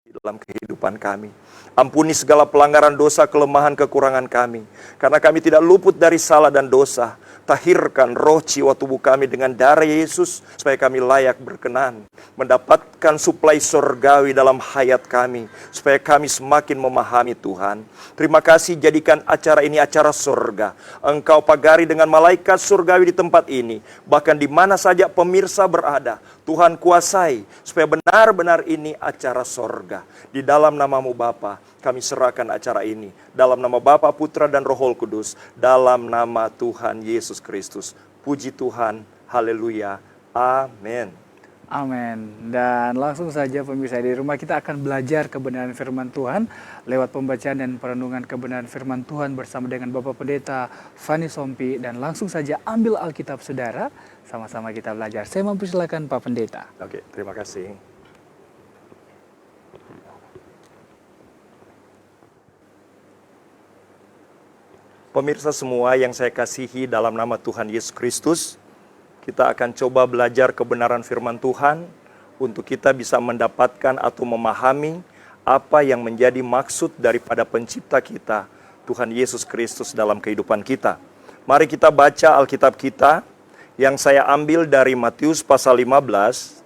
dalam kehidupan kami. Ampuni segala pelanggaran dosa, kelemahan, kekurangan kami. Karena kami tidak luput dari salah dan dosa. Tahirkan roh jiwa tubuh kami dengan darah Yesus, supaya kami layak berkenan, mendapatkan suplai surgawi dalam hayat kami, supaya kami semakin memahami Tuhan. Terima kasih, jadikan acara ini acara surga. Engkau pagari dengan malaikat surgawi di tempat ini, bahkan di mana saja pemirsa berada. Tuhan kuasai, supaya benar-benar ini acara surga. Di dalam namamu Bapa, kami serahkan acara ini. Dalam nama Bapa, Putra, dan Roh Kudus. Dalam nama Tuhan Yesus Kristus. Puji Tuhan. Haleluya. Amin. Amin. Dan langsung saja pemirsa di rumah, kita akan belajar kebenaran firman Tuhan lewat pembacaan dan perenungan kebenaran firman Tuhan bersama dengan Bapak Pendeta Fani Sompi. Dan langsung saja ambil Alkitab saudara, sama-sama kita belajar. Saya mempersilakan Pak Pendeta. Oke, terima kasih. Pemirsa semua yang saya kasihi dalam nama Tuhan Yesus Kristus, kita akan coba belajar kebenaran firman Tuhan untuk kita bisa mendapatkan atau memahami apa yang menjadi maksud daripada pencipta kita, Tuhan Yesus Kristus dalam kehidupan kita. Mari kita baca Alkitab kita yang saya ambil dari Matius pasal 15,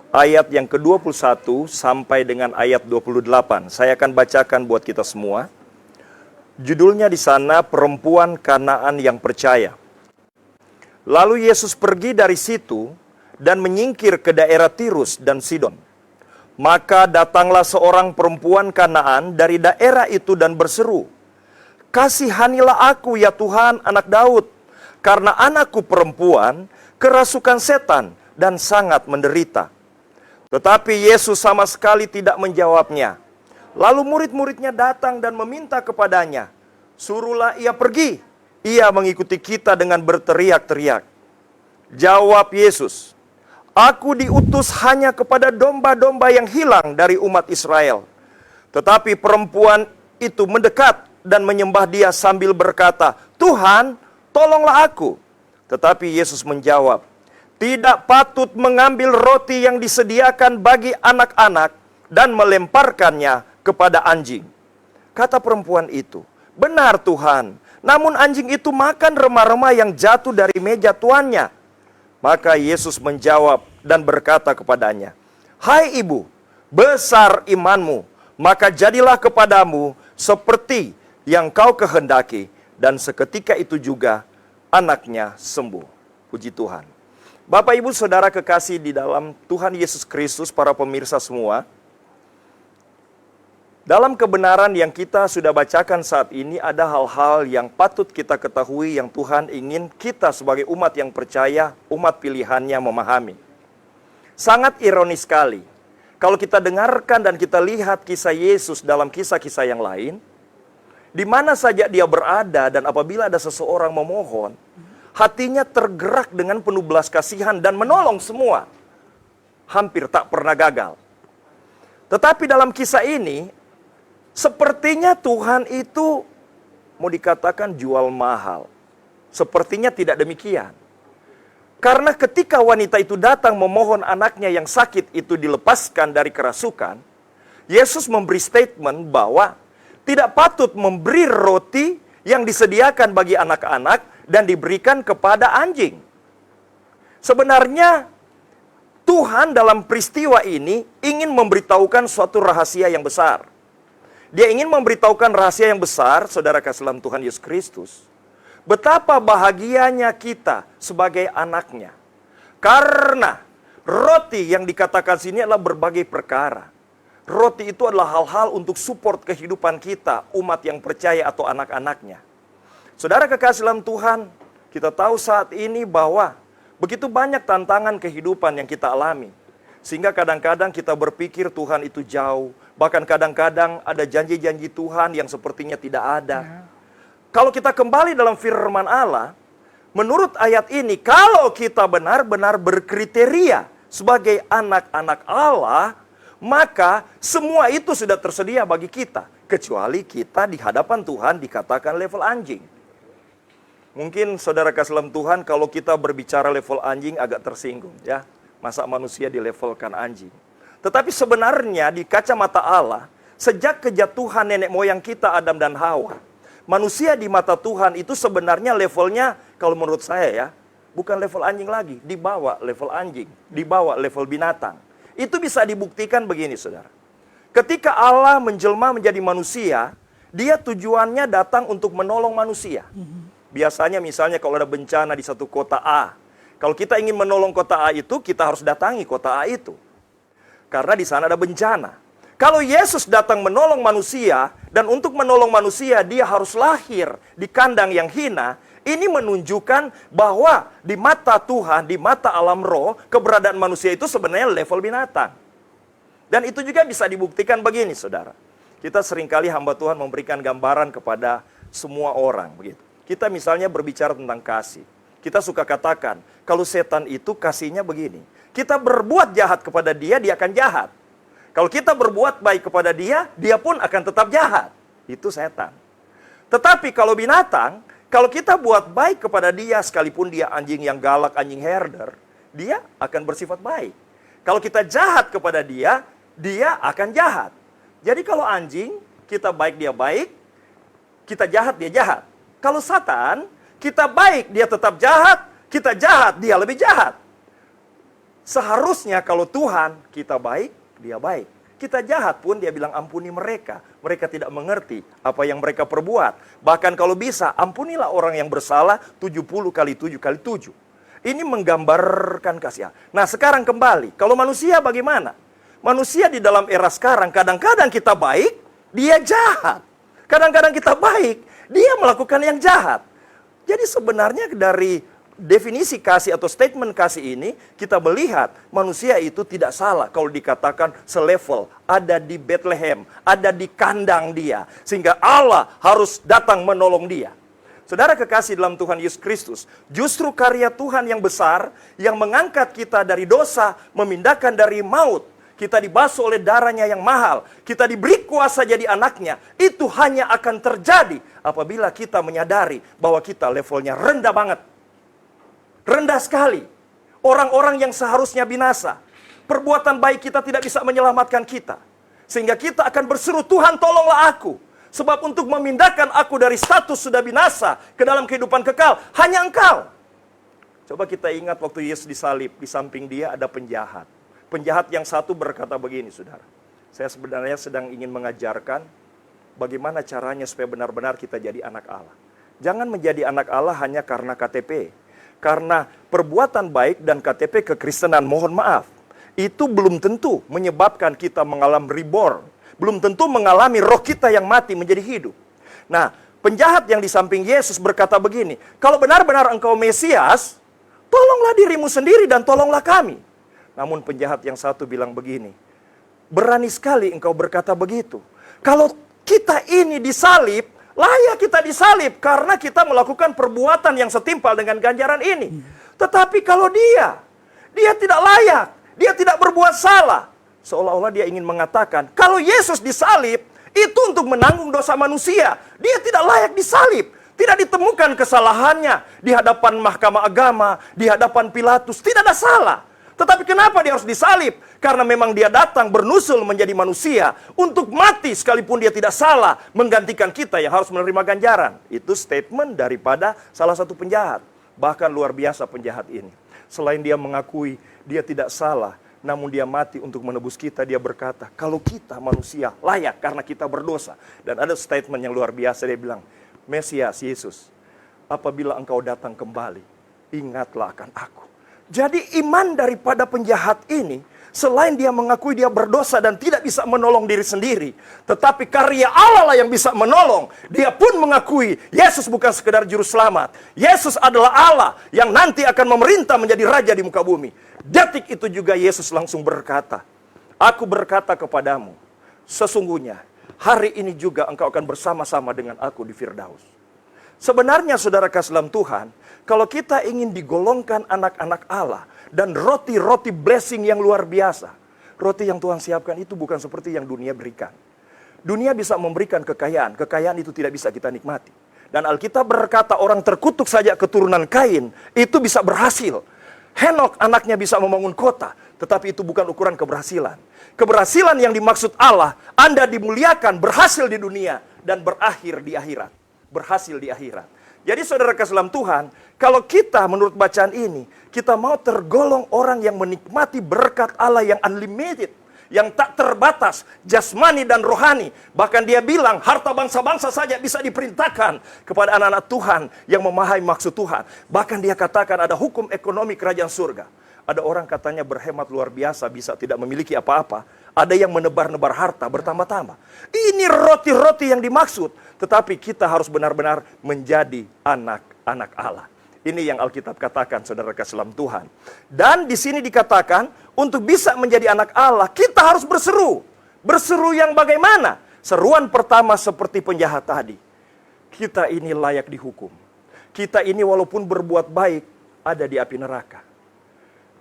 ayat yang ke-21 sampai dengan ayat 28. Saya akan bacakan buat kita semua. Judulnya di sana, Perempuan Kanaan yang Percaya. Lalu Yesus pergi dari situ dan menyingkir ke daerah Tirus dan Sidon. Maka datanglah seorang perempuan Kanaan dari daerah itu dan berseru, "Kasihanilah aku ya Tuhan, anak Daud, karena anakku perempuan kerasukan setan dan sangat menderita." Tetapi Yesus sama sekali tidak menjawabnya. Lalu murid-muridnya datang dan meminta kepadanya, "Suruhlah ia pergi." Ia mengikuti kita dengan berteriak-teriak. Jawab Yesus, "Aku diutus hanya kepada domba-domba yang hilang dari umat Israel." Tetapi perempuan itu mendekat dan menyembah dia sambil berkata, "Tuhan, tolonglah aku." Tetapi Yesus menjawab, "Tidak patut mengambil roti yang disediakan bagi anak-anak dan melemparkannya kepada anjing." Kata perempuan itu, "Benar Tuhan, namun anjing itu makan remah-remah yang jatuh dari meja tuannya." Maka Yesus menjawab dan berkata kepadanya, "Hai ibu, besar imanmu, maka jadilah kepadamu seperti yang kau kehendaki." Dan seketika itu juga anaknya sembuh. Puji Tuhan. Bapak, Ibu, Saudara kekasih di dalam Tuhan Yesus Kristus, para pemirsa semua, dalam kebenaran yang kita sudah bacakan saat ini, ada hal-hal yang patut kita ketahui yang Tuhan ingin kita sebagai umat yang percaya, umat pilihannya memahami. Sangat ironis sekali, kalau kita dengarkan dan kita lihat kisah Yesus dalam kisah-kisah yang lain, di mana saja dia berada dan apabila ada seseorang memohon, hatinya tergerak dengan penuh belas kasihan dan menolong semua. Hampir tak pernah gagal. Tetapi dalam kisah ini, sepertinya Tuhan itu mau dikatakan jual mahal. Sepertinya tidak demikian. Karena ketika wanita itu datang memohon anaknya yang sakit itu dilepaskan dari kerasukan, Yesus memberi statement bahwa tidak patut memberi roti yang disediakan bagi anak-anak dan diberikan kepada anjing. Sebenarnya Tuhan dalam peristiwa ini ingin memberitahukan suatu rahasia yang besar. Dia ingin memberitahukan rahasia yang besar, saudara kasih dalam Tuhan Yesus Kristus. Betapa bahagianya kita sebagai anaknya. Karena roti yang dikatakan sini adalah berbagai perkara. Roti itu adalah hal-hal untuk support kehidupan kita, umat yang percaya atau anak-anaknya. Saudara kekasih dalam Tuhan, kita tahu saat ini bahwa begitu banyak tantangan kehidupan yang kita alami. Sehingga kadang-kadang kita berpikir Tuhan itu jauh. Bahkan kadang-kadang ada janji-janji Tuhan yang sepertinya tidak ada. Kalau kita kembali dalam firman Allah, menurut ayat ini, kalau kita benar-benar berkriteria sebagai anak-anak Allah, maka semua itu sudah tersedia bagi kita. Kecuali kita di hadapan Tuhan dikatakan level anjing. Mungkin saudara kasih dalam Tuhan, kalau kita berbicara level anjing agak tersinggung ya. Masa manusia dilevelkan anjing. Tetapi sebenarnya di kacamata Allah, sejak kejatuhan nenek moyang kita Adam dan Hawa, manusia di mata Tuhan itu sebenarnya levelnya, kalau menurut saya ya, bukan level anjing lagi, di bawah level anjing, di bawah level binatang. Itu bisa dibuktikan begini, saudara. Ketika Allah menjelma menjadi manusia, dia tujuannya datang untuk menolong manusia. Biasanya misalnya kalau ada bencana di satu kota A, kalau kita ingin menolong kota A itu, kita harus datangi kota A itu. Karena di sana ada bencana. Kalau Yesus datang menolong manusia, dan untuk menolong manusia, dia harus lahir di kandang yang hina. Ini menunjukkan bahwa di mata Tuhan, di mata alam roh, keberadaan manusia itu sebenarnya level binatang. Dan itu juga bisa dibuktikan begini, saudara. Kita seringkali hamba Tuhan memberikan gambaran kepada semua orang, begitu. Kita misalnya berbicara tentang kasih. Kita suka katakan, kalau setan itu kasihnya begini. Kita berbuat jahat kepada dia, dia akan jahat. Kalau kita berbuat baik kepada dia, dia pun akan tetap jahat. Itu setan. Tetapi kalau binatang, kalau kita buat baik kepada dia, sekalipun dia anjing yang galak, anjing herder, dia akan bersifat baik. Kalau kita jahat kepada dia, dia akan jahat. Jadi kalau anjing, kita baik dia baik, kita jahat dia jahat. Kalau Satan, kita baik dia tetap jahat, kita jahat dia lebih jahat. Seharusnya kalau Tuhan, kita baik, dia baik. Kita jahat pun dia bilang ampuni mereka. Mereka tidak mengerti apa yang mereka perbuat. Bahkan kalau bisa, ampunilah orang yang bersalah 70 kali 7 kali 7. Ini menggambarkan kasih. Nah sekarang kembali, kalau manusia bagaimana? Manusia di dalam era sekarang, kadang-kadang kita baik, dia jahat. Kadang-kadang kita baik, dia melakukan yang jahat. Jadi sebenarnya dari definisi kasih atau statement kasih ini, kita melihat manusia itu tidak salah kalau dikatakan selevel, ada di Bethlehem, ada di kandang dia. Sehingga Allah harus datang menolong dia. Saudara kekasih dalam Tuhan Yesus Kristus, justru karya Tuhan yang besar, yang mengangkat kita dari dosa, memindahkan dari maut, kita dibasuh oleh darahnya yang mahal, kita diberi kuasa jadi anaknya, itu hanya akan terjadi apabila kita menyadari bahwa kita levelnya rendah banget. Rendah sekali. Orang-orang yang seharusnya binasa. Perbuatan baik kita tidak bisa menyelamatkan kita. Sehingga kita akan berseru, Tuhan tolonglah aku. Sebab untuk memindahkan aku dari status sudah binasa ke dalam kehidupan kekal, hanya Engkau. Coba kita ingat waktu Yesus disalib, di samping dia ada penjahat. Penjahat yang satu berkata begini, saudara. Saya sebenarnya sedang ingin mengajarkan bagaimana caranya supaya benar-benar kita jadi anak Allah. Jangan menjadi anak Allah hanya karena KTP. Karena perbuatan baik dan KTP kekristenan, mohon maaf, itu belum tentu menyebabkan kita mengalami reborn. Belum tentu mengalami roh kita yang mati menjadi hidup. Nah, penjahat yang di samping Yesus berkata begini, kalau benar-benar engkau Mesias, tolonglah dirimu sendiri dan tolonglah kami. Namun penjahat yang satu bilang begini, berani sekali engkau berkata begitu. Kalau kita ini disalib, layak kita disalib karena kita melakukan perbuatan yang setimpal dengan ganjaran ini. Tetapi kalau dia tidak layak, dia tidak berbuat salah. Seolah-olah dia ingin mengatakan, kalau Yesus disalib, itu untuk menanggung dosa manusia. Dia tidak layak disalib. Tidak ditemukan kesalahannya di hadapan mahkamah agama, di hadapan Pilatus. Tidak ada salah. Tetapi kenapa dia harus disalib? Karena memang dia datang bernusul menjadi manusia untuk mati sekalipun dia tidak salah, menggantikan kita yang harus menerima ganjaran. Itu statement daripada salah satu penjahat. Bahkan luar biasa penjahat ini. Selain dia mengakui dia tidak salah, namun dia mati untuk menebus kita, dia berkata, kalau kita manusia layak karena kita berdosa. Dan ada statement yang luar biasa, dia bilang, Mesias Yesus, apabila engkau datang kembali, ingatlah akan aku. Jadi iman daripada penjahat ini, selain dia mengakui dia berdosa dan tidak bisa menolong diri sendiri, tetapi karya Allah lah yang bisa menolong. Dia pun mengakui Yesus bukan sekedar juru selamat. Yesus adalah Allah yang nanti akan memerintah menjadi raja di muka bumi. Detik itu juga Yesus langsung berkata, aku berkata kepadamu, sesungguhnya hari ini juga engkau akan bersama-sama dengan aku di Firdaus. Sebenarnya saudara kasih dalam Tuhan, kalau kita ingin digolongkan anak-anak Allah dan roti-roti blessing yang luar biasa, roti yang Tuhan siapkan itu bukan seperti yang dunia berikan. Dunia bisa memberikan kekayaan, kekayaan itu tidak bisa kita nikmati. Dan Alkitab berkata orang terkutuk saja keturunan Kain itu bisa berhasil. Henokh anaknya bisa membangun kota, tetapi itu bukan ukuran keberhasilan. Keberhasilan yang dimaksud Allah, Anda dimuliakan, berhasil di dunia, dan berakhir di akhirat. Berhasil di akhirat. Jadi saudara kasih dalam Tuhan, kalau kita menurut bacaan ini, kita mau tergolong orang yang menikmati berkat Allah yang unlimited, yang tak terbatas, jasmani dan rohani. Bahkan dia bilang, harta bangsa-bangsa saja bisa diperintahkan kepada anak-anak Tuhan yang memahami maksud Tuhan. Bahkan dia katakan ada hukum ekonomi kerajaan surga. Ada orang katanya berhemat luar biasa, bisa tidak memiliki apa-apa. Ada yang menebar-nebar harta bertambah-tambah. Ini roti-roti yang dimaksud. Tetapi kita harus benar-benar menjadi anak-anak Allah. Ini yang Alkitab katakan, saudara kasih dalam Tuhan. Dan di sini dikatakan, untuk bisa menjadi anak Allah, kita harus berseru. Berseru yang bagaimana? Seruan pertama seperti penjahat tadi. Kita ini layak dihukum. Kita ini walaupun berbuat baik, ada di api neraka.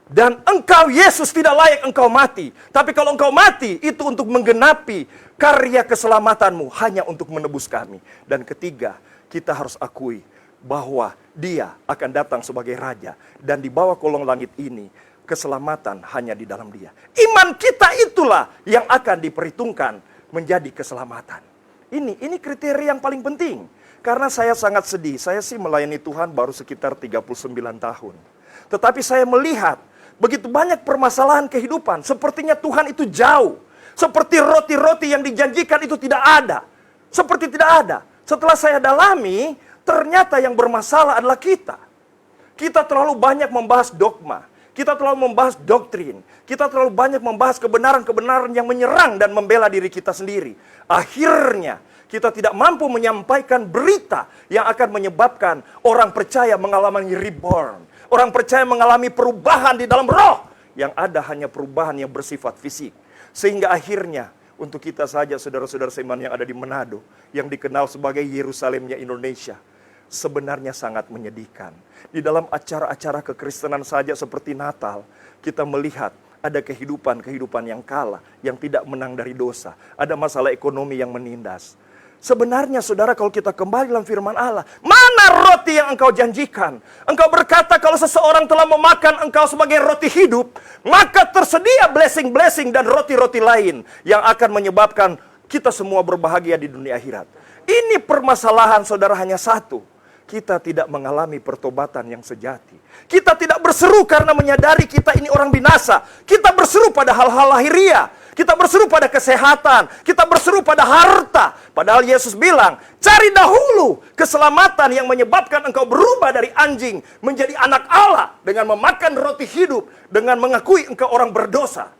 Dan engkau Yesus tidak layak engkau mati. Tapi kalau engkau mati, itu untuk menggenapi karya keselamatanmu, hanya untuk menebus kami. Dan ketiga, kita harus akui bahwa dia akan datang sebagai raja. Dan di bawah kolong langit ini, keselamatan hanya di dalam dia. Iman kita itulah yang akan diperhitungkan menjadi keselamatan. Ini kriteria yang paling penting. Karena saya sangat sedih, saya sih melayani Tuhan baru sekitar 39 tahun. Tetapi saya melihat begitu banyak permasalahan kehidupan. Sepertinya Tuhan itu jauh. Seperti roti-roti yang dijanjikan itu tidak ada. Seperti tidak ada. Setelah saya dalami, ternyata yang bermasalah adalah kita. Kita terlalu banyak membahas dogma. Kita terlalu membahas doktrin. Kita terlalu banyak membahas kebenaran-kebenaran yang menyerang dan membela diri kita sendiri. Akhirnya, kita tidak mampu menyampaikan berita yang akan menyebabkan orang percaya mengalami reborn. Orang percaya mengalami perubahan di dalam roh. Yang ada hanya perubahan yang bersifat fisik. Sehingga akhirnya untuk kita saja saudara-saudara seiman yang ada di Manado, yang dikenal sebagai Yerusalemnya Indonesia, sebenarnya sangat menyedihkan. Di dalam acara-acara kekristenan saja seperti Natal, kita melihat ada kehidupan yang kalah, yang tidak menang dari dosa. Ada masalah ekonomi yang menindas. Sebenarnya saudara, kalau kita kembali dalam firman Allah, mana roti yang engkau janjikan? Engkau berkata kalau seseorang telah memakan engkau sebagai roti hidup, maka tersedia blessing-blessing dan roti-roti lain yang akan menyebabkan kita semua berbahagia di dunia akhirat. Ini permasalahan saudara hanya satu. Kita tidak mengalami pertobatan yang sejati. Kita tidak berseru karena menyadari kita ini orang binasa. Kita berseru pada hal-hal lahiriah. Kita berseru pada kesehatan. Kita berseru pada harta. Padahal Yesus bilang, cari dahulu keselamatan yang menyebabkan engkau berubah dari anjing menjadi anak Allah. Dengan memakan roti hidup. Dengan mengakui engkau orang berdosa.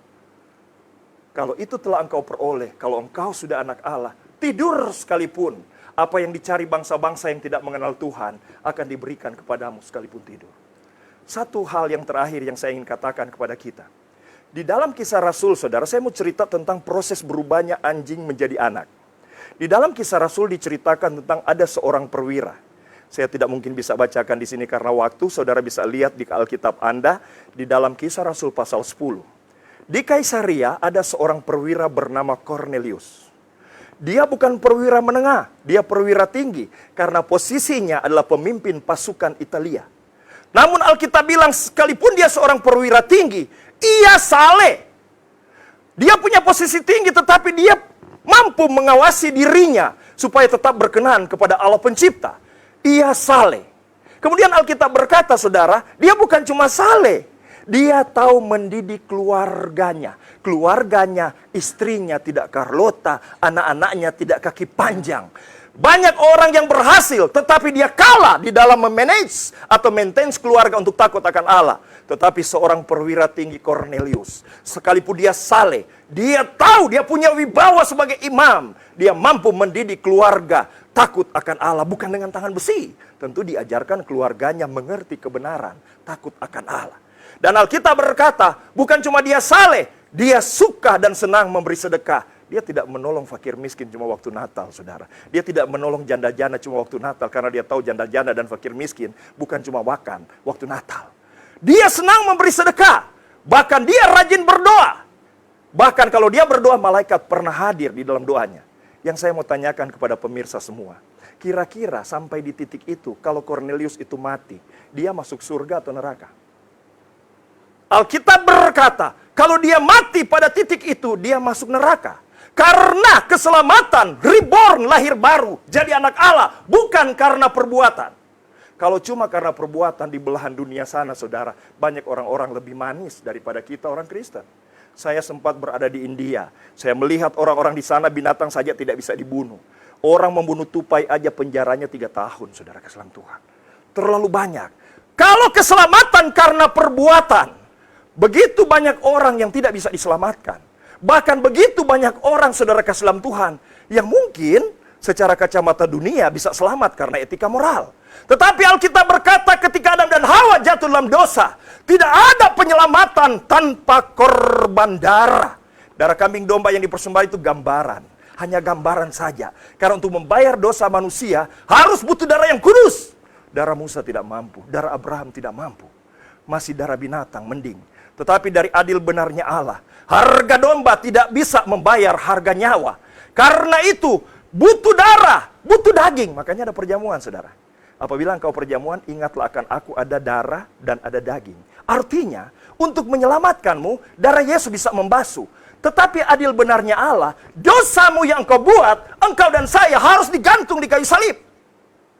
Kalau itu telah engkau peroleh, kalau engkau sudah anak Allah, tidur sekalipun, apa yang dicari bangsa-bangsa yang tidak mengenal Tuhan akan diberikan kepadamu sekalipun tidur. Satu hal yang terakhir yang saya ingin katakan kepada kita. Di dalam Kisah Rasul, saudara, saya mau cerita tentang proses berubahnya anjing menjadi anak. Di dalam Kisah Rasul diceritakan tentang ada seorang perwira. Saya tidak mungkin bisa bacakan di sini karena waktu. Saudara bisa lihat di Alkitab Anda di dalam Kisah Rasul pasal 10. Di Kaisaria ada seorang perwira bernama Cornelius. Dia bukan perwira menengah, dia perwira tinggi. Karena posisinya adalah pemimpin pasukan Italia. Namun Alkitab bilang sekalipun dia seorang perwira tinggi, ia saleh. Dia punya posisi tinggi tetapi dia mampu mengawasi dirinya supaya tetap berkenan kepada Allah pencipta. Ia saleh. Kemudian Alkitab berkata saudara, dia bukan cuma saleh. Dia tahu mendidik keluarganya. Keluarganya, istrinya tidak Carlota, anak-anaknya tidak kaki panjang. Banyak orang yang berhasil, tetapi dia kalah di dalam memanage atau maintain keluarga untuk takut akan Allah. Tetapi seorang perwira tinggi Cornelius, sekalipun dia saleh, dia tahu dia punya wibawa sebagai imam. Dia mampu mendidik keluarga takut akan Allah, bukan dengan tangan besi. Tentu diajarkan keluarganya mengerti kebenaran, takut akan Allah. Dan Alkitab berkata, bukan cuma dia saleh, dia suka dan senang memberi sedekah. Dia tidak menolong fakir miskin cuma waktu Natal, saudara. Dia tidak menolong janda-janda cuma waktu Natal, karena dia tahu janda-janda dan fakir miskin bukan cuma makan waktu Natal. Dia senang memberi sedekah, bahkan dia rajin berdoa. Bahkan kalau dia berdoa, malaikat pernah hadir di dalam doanya. Yang saya mau tanyakan kepada pemirsa semua, kira-kira sampai di titik itu, kalau Cornelius itu mati, dia masuk surga atau neraka? Alkitab berkata, kalau dia mati pada titik itu, dia masuk neraka. Karena keselamatan, reborn, lahir baru, jadi anak Allah, bukan karena perbuatan. Kalau cuma karena perbuatan di belahan dunia sana, saudara, banyak orang-orang lebih manis daripada kita orang Kristen. Saya sempat berada di India. Saya melihat orang-orang di sana binatang saja tidak bisa dibunuh. Orang membunuh tupai aja penjaranya 3 tahun, saudara kasih dalam Tuhan. Terlalu banyak. Kalau keselamatan karena perbuatan, begitu banyak orang yang tidak bisa diselamatkan. Bahkan begitu banyak orang, saudara kasih dalam Tuhan, yang mungkin secara kacamata dunia bisa selamat karena etika moral. Tetapi Alkitab berkata ketika Adam dan Hawa jatuh dalam dosa, tidak ada penyelamatan tanpa korban darah. Darah kambing domba yang dipersembahkan itu gambaran. Hanya gambaran saja. Karena untuk membayar dosa manusia, harus butuh darah yang kudus. Darah Musa tidak mampu, darah Abraham tidak mampu. Masih darah binatang mending. Tetapi dari adil benarnya Allah, harga domba tidak bisa membayar harga nyawa. Karena itu, butuh darah, butuh daging. Makanya ada perjamuan, saudara. Apabila engkau perjamuan, ingatlah akan aku ada darah dan ada daging. Artinya, untuk menyelamatkanmu, darah Yesus bisa membasuh. Tetapi adil benarnya Allah, dosamu yang engkau buat, engkau dan saya harus digantung di kayu salib.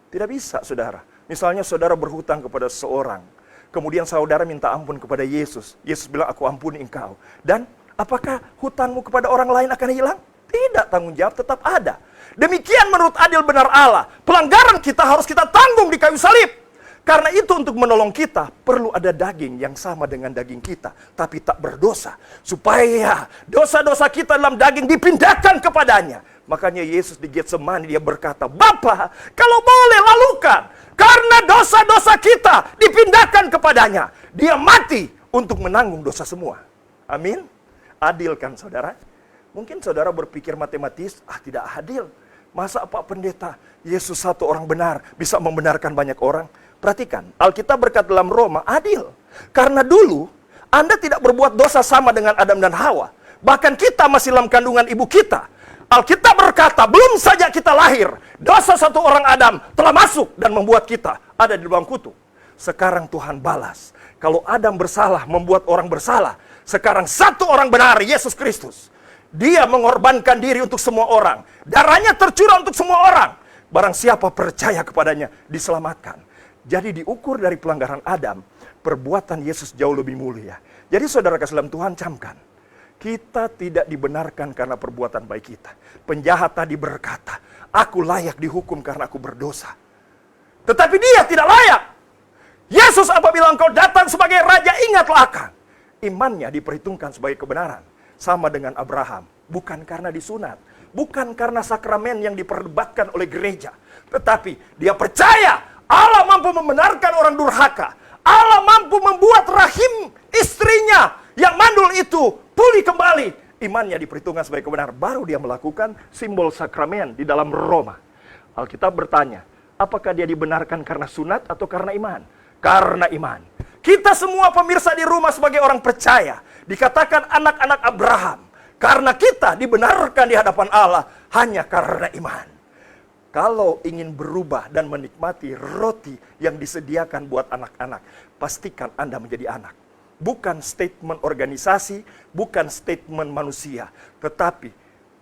Tidak bisa, saudara. Misalnya saudara berhutang kepada seseorang, kemudian saudara minta ampun kepada Yesus. Yesus bilang, aku ampuni engkau. Dan apakah hutangmu kepada orang lain akan hilang? Tidak, tanggung jawab tetap ada. Demikian menurut adil benar Allah, pelanggaran kita harus kita tanggung di kayu salib. Karena itu untuk menolong kita, perlu ada daging yang sama dengan daging kita, tapi tak berdosa. Supaya dosa-dosa kita dalam daging dipindahkan kepadanya. Makanya Yesus di Getsemani dia berkata, Bapa, kalau boleh lalukan. Karena dosa-dosa kita dipindahkan kepadanya. Dia mati untuk menanggung dosa semua. Amin. Adil kan saudara? Mungkin saudara berpikir matematis, tidak adil. Masa Pak Pendeta, Yesus satu orang benar, bisa membenarkan banyak orang? Perhatikan, Alkitab berkata dalam Roma, adil. Karena dulu, Anda tidak berbuat dosa sama dengan Adam dan Hawa. Bahkan kita masih dalam kandungan ibu kita. Alkitab berkata, belum saja kita lahir, dosa satu orang Adam telah masuk dan membuat kita ada di lubang kutu. Sekarang Tuhan balas. Kalau Adam bersalah, membuat orang bersalah. Sekarang satu orang benar, Yesus Kristus. Dia mengorbankan diri untuk semua orang. Darahnya tercurah untuk semua orang. Barang siapa percaya kepadanya, diselamatkan. Jadi diukur dari pelanggaran Adam, perbuatan Yesus jauh lebih mulia. Jadi saudara kasih dalam Tuhan, camkan. Kita tidak dibenarkan karena perbuatan baik kita. Penjahat tadi berkata, aku layak dihukum karena aku berdosa. Tetapi dia tidak layak. Yesus apabila engkau datang sebagai raja, ingatlah akan. Imannya diperhitungkan sebagai kebenaran. Sama dengan Abraham, bukan karena disunat, bukan karena sakramen yang diperdebatkan oleh gereja, tetapi dia percaya Allah mampu membenarkan orang durhaka, Allah mampu membuat rahim istrinya yang mandul itu pulih kembali. Imannya diperhitungkan sebagai kebenaran, baru dia melakukan simbol sakramen di dalam Roma. Alkitab bertanya, apakah dia dibenarkan karena sunat atau karena iman? Karena iman. Kita semua pemirsa di rumah sebagai orang percaya, dikatakan anak-anak Abraham. Karena kita dibenarkan di hadapan Allah hanya karena iman. Kalau ingin berubah dan menikmati roti yang disediakan buat anak-anak, pastikan Anda menjadi anak. Bukan statement organisasi, bukan statement manusia, tetapi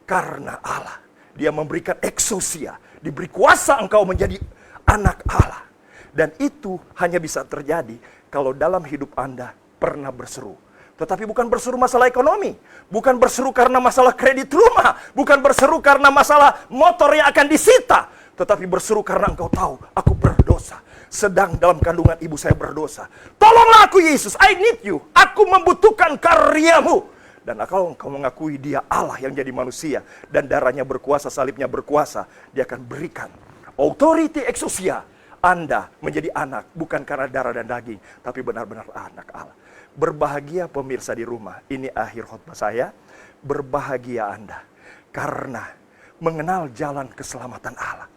karena Allah. Dia memberikan ekousia, diberi kuasa engkau menjadi anak Allah. Dan itu hanya bisa terjadi kalau dalam hidup Anda pernah berseru. Tetapi bukan berseru masalah ekonomi. Bukan berseru karena masalah kredit rumah. Bukan berseru karena masalah motor yang akan disita. Tetapi berseru karena engkau tahu, aku berdosa. Sedang dalam kandungan ibu saya berdosa. Tolonglah aku Yesus, I need you. Aku membutuhkan karyamu. Dan kalau engkau mengakui dia Allah yang jadi manusia. Dan darahnya berkuasa, salibnya berkuasa. Dia akan berikan authority exousia. Anda menjadi anak bukan karena darah dan daging, tapi benar-benar anak Allah. Berbahagia pemirsa di rumah, ini akhir khotbah saya. Berbahagia Anda karena mengenal jalan keselamatan Allah.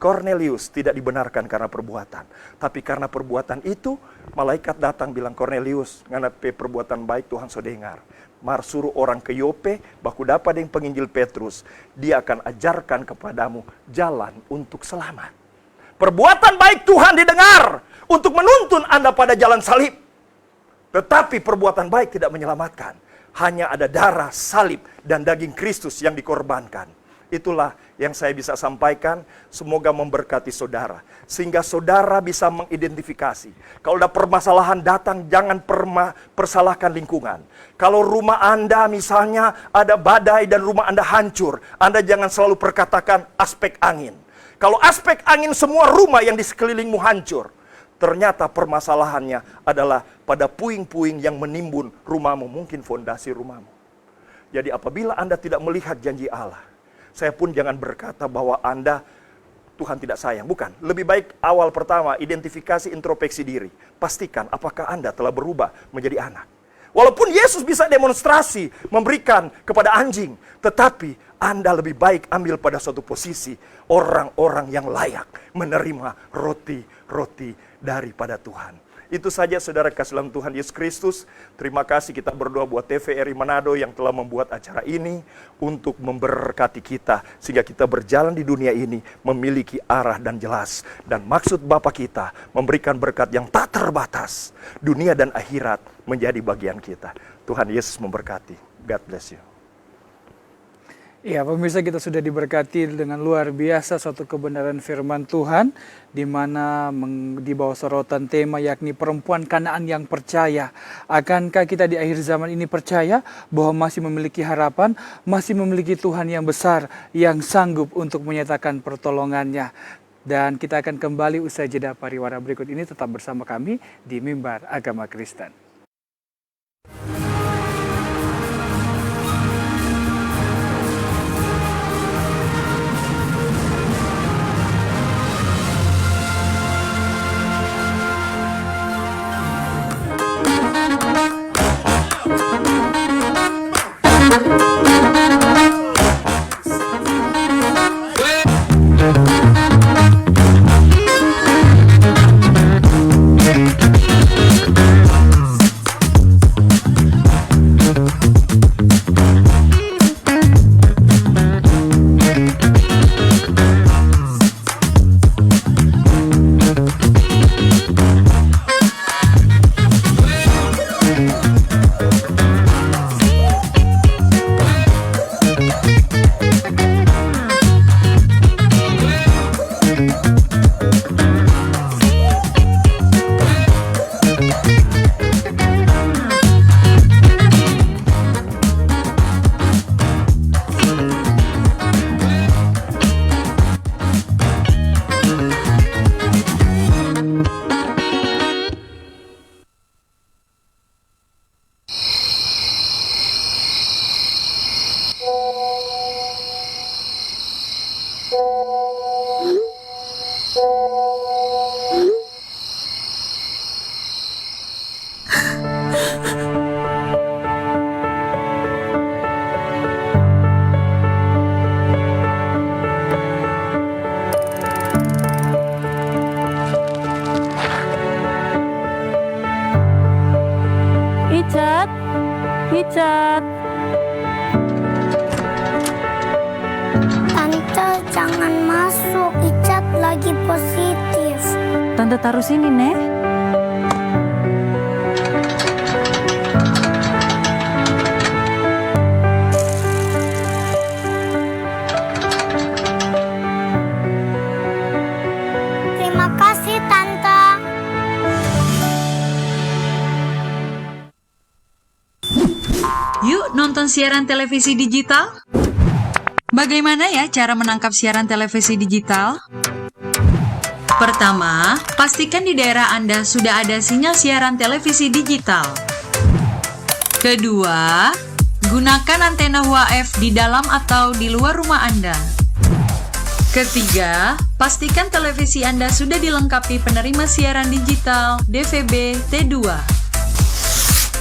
Cornelius tidak dibenarkan karena perbuatan, tapi karena perbuatan itu, malaikat datang bilang, Cornelius, nganape perbuatan baik Tuhan so dengar. Mar suruh orang ke Yope, baku dapat yang penginjil Petrus, dia akan ajarkan kepadamu jalan untuk selamat. Perbuatan baik Tuhan didengar untuk menuntun Anda pada jalan salib. Tetapi perbuatan baik tidak menyelamatkan. Hanya ada darah, salib, dan daging Kristus yang dikorbankan. Itulah yang saya bisa sampaikan. Semoga memberkati saudara. Sehingga saudara bisa mengidentifikasi. Kalau ada permasalahan datang, jangan persalahkan lingkungan. Kalau rumah Anda misalnya ada badai dan rumah Anda hancur, Anda jangan selalu perkatakan aspek angin. Kalau aspek angin semua rumah yang di sekelilingmu hancur, ternyata permasalahannya adalah pada puing-puing yang menimbun rumahmu, mungkin fondasi rumahmu. Jadi apabila Anda tidak melihat janji Allah, saya pun jangan berkata bahwa Anda Tuhan tidak sayang. Bukan. Lebih baik awal pertama identifikasi introspeksi diri. Pastikan apakah Anda telah berubah menjadi anak. Walaupun Yesus bisa demonstrasi memberikan kepada anjing, tetapi Anda lebih baik ambil pada suatu posisi orang-orang yang layak menerima roti-roti daripada Tuhan. Itu saja saudara kasih dalam Tuhan Yesus Kristus. Terima kasih, kita berdoa buat TVRI Manado yang telah membuat acara ini untuk memberkati kita. Sehingga kita berjalan di dunia ini memiliki arah dan jelas. Dan maksud Bapa kita memberikan berkat yang tak terbatas. Dunia dan akhirat menjadi bagian kita. Tuhan Yesus memberkati. God bless you. Ya, pemirsa, kita sudah diberkati dengan luar biasa suatu kebenaran firman Tuhan, di mana di bawah sorotan tema yakni perempuan Kanaan yang percaya. Akankah kita di akhir zaman ini percaya bahwa masih memiliki harapan, masih memiliki Tuhan yang besar, yang sanggup untuk menyatakan pertolongannya? Dan kita akan kembali usai jeda pariwara berikut ini, tetap bersama kami di Mimbar Agama Kristen. Icat. Tante, jangan masuk. Icat lagi positif. Tante taruh sini, Nek. Terima kasih, Tante. Yuk nonton siaran televisi digital. Bagaimana ya cara menangkap siaran televisi digital? Pertama, pastikan di daerah Anda sudah ada sinyal siaran televisi digital. Kedua, gunakan antena UHF di dalam atau di luar rumah Anda. Ketiga, pastikan televisi Anda sudah dilengkapi penerima siaran digital DVB T2.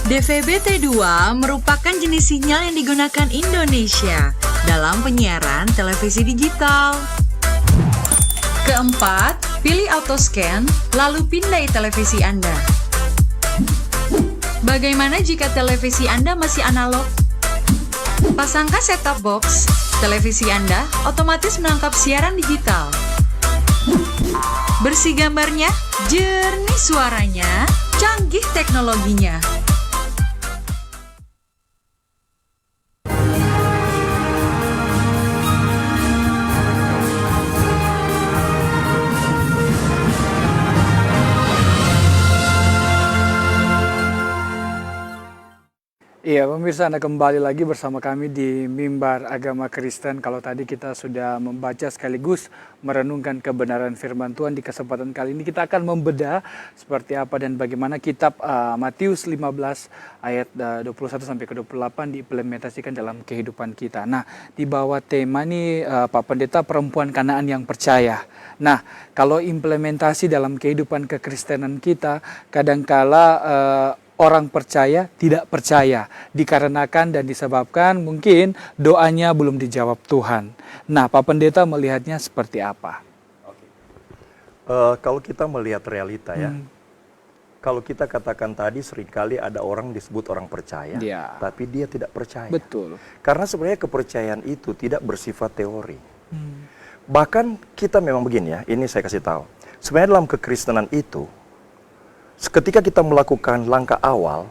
DVB T2 merupakan jenis sinyal yang digunakan Indonesia dalam penyiaran televisi digital. Keempat, pilih autoscan, lalu pindai televisi Anda. Bagaimana jika televisi Anda masih analog? Pasangkan set-top box, televisi Anda otomatis menangkap siaran digital. Bersih gambarnya, jernih suaranya, canggih teknologinya. Iya, pemirsa, Anda kembali lagi bersama kami di Mimbar Agama Kristen. Kalau tadi kita sudah membaca sekaligus merenungkan kebenaran firman Tuhan, di kesempatan kali ini kita akan membedah seperti apa dan bagaimana kitab Matius 15 ayat 21 sampai ke 28 diimplementasikan dalam kehidupan kita. Nah, di bawah tema ini Pak Pendeta, perempuan Kanaan yang percaya. Nah, kalau implementasi dalam kehidupan kekristenan kita, kadangkala orang percaya tidak percaya dikarenakan dan disebabkan mungkin doanya belum dijawab Tuhan. Nah, Pak Pendeta melihatnya seperti apa? Kalau kita melihat realita ya, kalau kita katakan tadi seringkali ada orang disebut orang percaya, Ya. tapi dia tidak percaya. Betul. Karena sebenarnya kepercayaan itu tidak bersifat teori. Bahkan kita memang begini ya, ini saya kasih tahu. Sebenarnya dalam kekristenan itu, ketika kita melakukan langkah awal,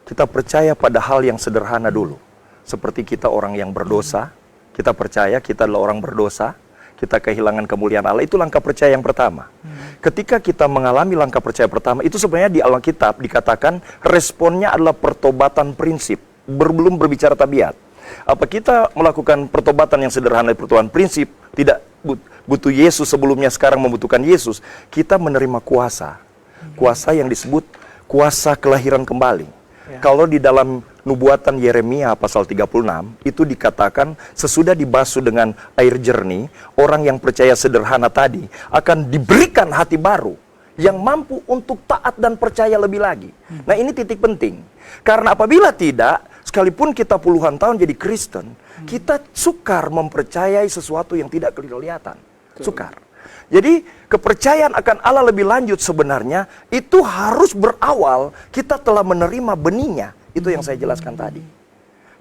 kita percaya pada hal yang sederhana dulu. Seperti kita orang yang berdosa, kita percaya kita adalah orang berdosa, kita kehilangan kemuliaan Allah, itu langkah percaya yang pertama. Ketika kita mengalami langkah percaya pertama, itu sebenarnya di Alkitab dikatakan responnya adalah pertobatan prinsip, belum berbicara tabiat. Apa kita melakukan pertobatan yang sederhana, pertobatan prinsip, tidak butuh Yesus sebelumnya, sekarang membutuhkan Yesus, kita menerima kuasa. Kuasa yang disebut kuasa kelahiran kembali. Ya. Kalau di dalam nubuatan Yeremia pasal 36, itu dikatakan sesudah dibasuh dengan air jernih, orang yang percaya sederhana tadi akan diberikan hati baru yang mampu untuk taat dan percaya lebih lagi. Nah, ini titik penting. Karena apabila tidak, sekalipun kita puluhan tahun jadi Kristen, kita sukar mempercayai sesuatu yang tidak kelihatan. Sukar. Jadi kepercayaan akan Allah lebih lanjut sebenarnya itu harus berawal kita telah menerima benihnya. Itu yang saya jelaskan tadi.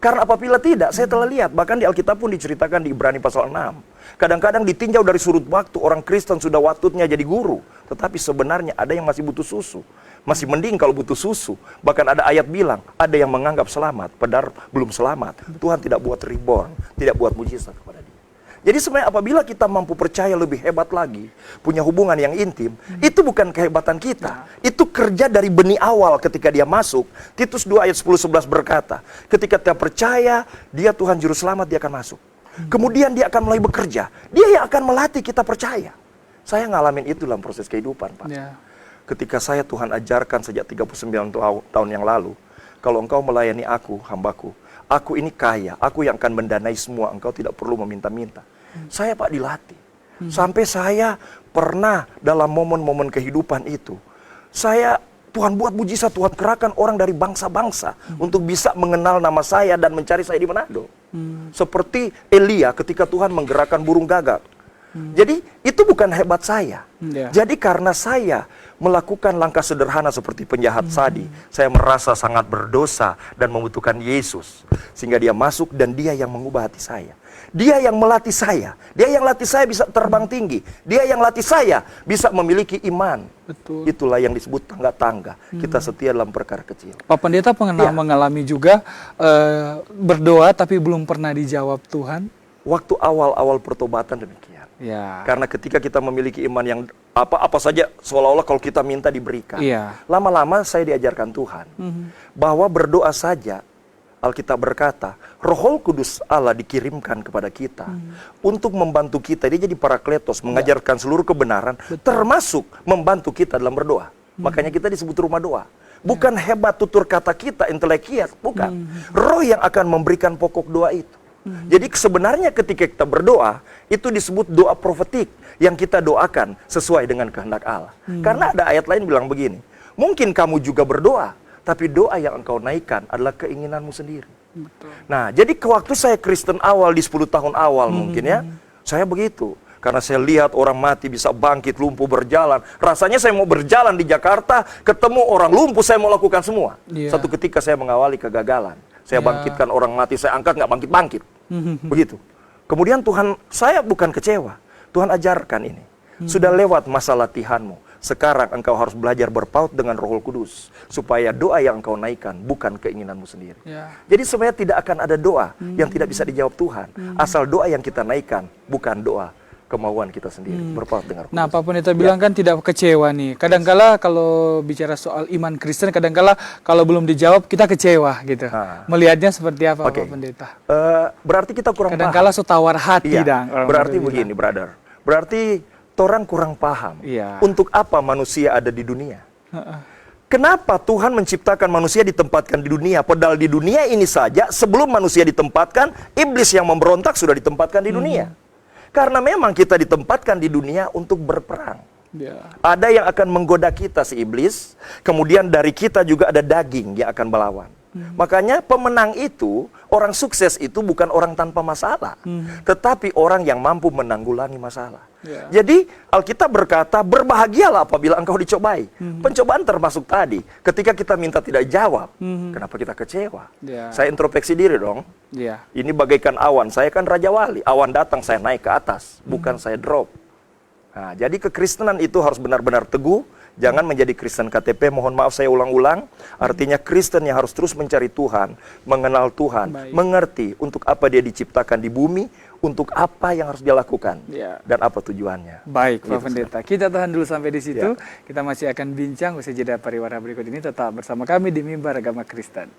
Karena apabila tidak, saya telah lihat, bahkan di Alkitab pun diceritakan di Ibrani pasal 6. Kadang-kadang ditinjau dari sudut waktu, orang Kristen sudah waktunya jadi guru. Tetapi sebenarnya ada yang masih butuh susu. Masih mending kalau butuh susu. Bahkan ada ayat bilang, ada yang menganggap selamat, padahal belum selamat. Tuhan tidak buat reborn, tidak buat mujizat kepada dia. Jadi sebenarnya apabila kita mampu percaya lebih hebat lagi, punya hubungan yang intim, itu bukan kehebatan kita. Itu kerja dari benih awal ketika dia masuk. Titus 2 ayat 10-11 berkata, ketika dia percaya, dia Tuhan Juru Selamat, dia akan masuk. Kemudian dia akan mulai bekerja. Dia yang akan melatih kita percaya. Saya ngalamin itu dalam proses kehidupan, Pak. Ya. Ketika saya Tuhan ajarkan sejak 39 tahun yang lalu, kalau engkau melayani aku, hambaku, aku ini kaya, aku yang akan mendanai semua, engkau tidak perlu meminta-minta. Saya Pak dilatih. Sampai saya pernah dalam momen-momen kehidupan itu, Tuhan buat mujizat, Tuhan kerahkan orang dari bangsa-bangsa untuk bisa mengenal nama saya dan mencari saya di Manado. Seperti Elia ketika Tuhan menggerakkan burung gagak. Jadi itu bukan hebat saya. Ya. Jadi karena saya melakukan langkah sederhana seperti penjahat tadi, saya merasa sangat berdosa dan membutuhkan Yesus. Sehingga dia masuk dan dia yang mengubah hati saya. Dia yang melatih saya. Dia yang latih saya bisa terbang tinggi. Dia yang latih saya bisa memiliki iman. Betul. Itulah yang disebut tangga-tangga. Kita setia dalam perkara kecil. Pak Pendeta pernah Ya. mengalami juga berdoa tapi belum pernah dijawab Tuhan? Waktu awal-awal pertobatan demikian. Ya. Karena ketika kita memiliki iman yang apa saja seolah-olah kalau kita minta diberikan. Iya. Lama-lama saya diajarkan Tuhan bahwa berdoa saja, Alkitab berkata, Roh Kudus Allah dikirimkan kepada kita untuk membantu kita. Dia jadi parakletos, mengajarkan seluruh kebenaran, termasuk membantu kita dalam berdoa. Makanya kita disebut rumah doa. Bukan hebat tutur kata kita, intelekiat, bukan. Roh yang akan memberikan pokok doa itu. Jadi sebenarnya ketika kita berdoa, itu disebut doa profetik yang kita doakan sesuai dengan kehendak Allah. Karena ada ayat lain bilang begini, mungkin kamu juga berdoa, tapi doa yang engkau naikkan adalah keinginanmu sendiri. Betul. Nah, jadi ke waktu saya Kristen awal di 10 tahun awal mungkin ya, saya begitu. Karena saya lihat orang mati bisa bangkit, lumpuh berjalan. Rasanya saya mau berjalan di Jakarta, ketemu orang lumpuh, saya mau lakukan semua. Yeah. Satu ketika saya mengawali kegagalan. Saya bangkitkan orang mati, saya angkat, nggak bangkit-bangkit. Begitu. Kemudian Tuhan, saya bukan kecewa. Tuhan ajarkan ini. Sudah lewat masa latihanmu. Sekarang engkau harus belajar berpaut dengan Roh Kudus supaya doa yang engkau naikkan bukan keinginanmu sendiri. Ya. Jadi sebenarnya tidak akan ada doa yang tidak bisa dijawab Tuhan. Asal doa yang kita naikkan bukan doa kemauan kita sendiri, berpaut dengan Roh Nah, Kudus. Pak Pendeta bilang kan tidak kecewa nih. Kadangkala kalau bicara soal iman Kristen, kadangkala kalau belum dijawab kita kecewa gitu. Nah. Melihatnya seperti apa, Oke. Pak Pendeta? Berarti kita kurang paham. Kadangkala so tawar hati Iya, dang. orang berarti bilang. begini, brother. Berarti orang kurang paham Iya. untuk apa manusia ada di dunia. Kenapa Tuhan menciptakan manusia ditempatkan di dunia? Padahal di dunia ini saja sebelum manusia ditempatkan, iblis yang memberontak sudah ditempatkan di dunia. Karena memang kita ditempatkan di dunia untuk berperang. Ya. Ada yang akan menggoda kita si iblis, kemudian dari kita juga ada daging yang akan melawan. Makanya pemenang itu, orang sukses itu bukan orang tanpa masalah, tetapi orang yang mampu menanggulangi masalah. Ya. Jadi Alkitab berkata, berbahagialah apabila engkau dicobai. Pencobaan termasuk tadi, ketika kita minta tidak jawab, kenapa kita kecewa? Ya. Saya introspeksi diri dong. Ya. Ini bagaikan awan, saya kan Raja Wali. Awan datang, saya naik ke atas, bukan saya drop. Nah, jadi kekristenan itu harus benar-benar teguh. Jangan menjadi Kristen KTP, mohon maaf saya ulang-ulang. Artinya Kristen yang harus terus mencari Tuhan, mengenal Tuhan, Baik. mengerti untuk apa dia diciptakan di bumi, untuk apa yang harus dia lakukan, Ya. dan apa tujuannya. Baik, Pak Gitu, Pendeta. Kita tahan dulu sampai di situ. Ya. Kita masih akan bincang usai jeda pariwara berikut ini. Tetap bersama kami di Mimbar Agama Kristen.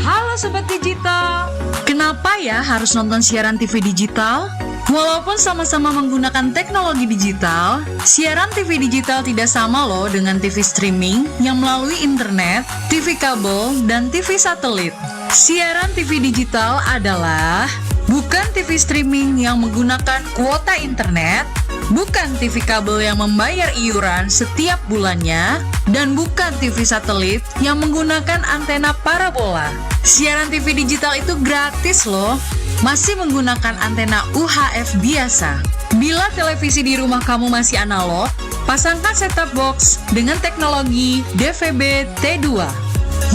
Halo Sobat Digital, kenapa ya harus nonton siaran TV digital? Walaupun sama-sama menggunakan teknologi digital, siaran TV digital tidak sama loh dengan TV streaming yang melalui internet, TV kabel, dan TV satelit. Siaran TV digital adalah bukan TV streaming yang menggunakan kuota internet, bukan TV kabel yang membayar iuran setiap bulannya, dan bukan TV satelit yang menggunakan antena parabola. Siaran TV digital itu gratis loh, masih menggunakan antena UHF biasa. Bila televisi di rumah kamu masih analog, pasangkan set-top box dengan teknologi DVB T2.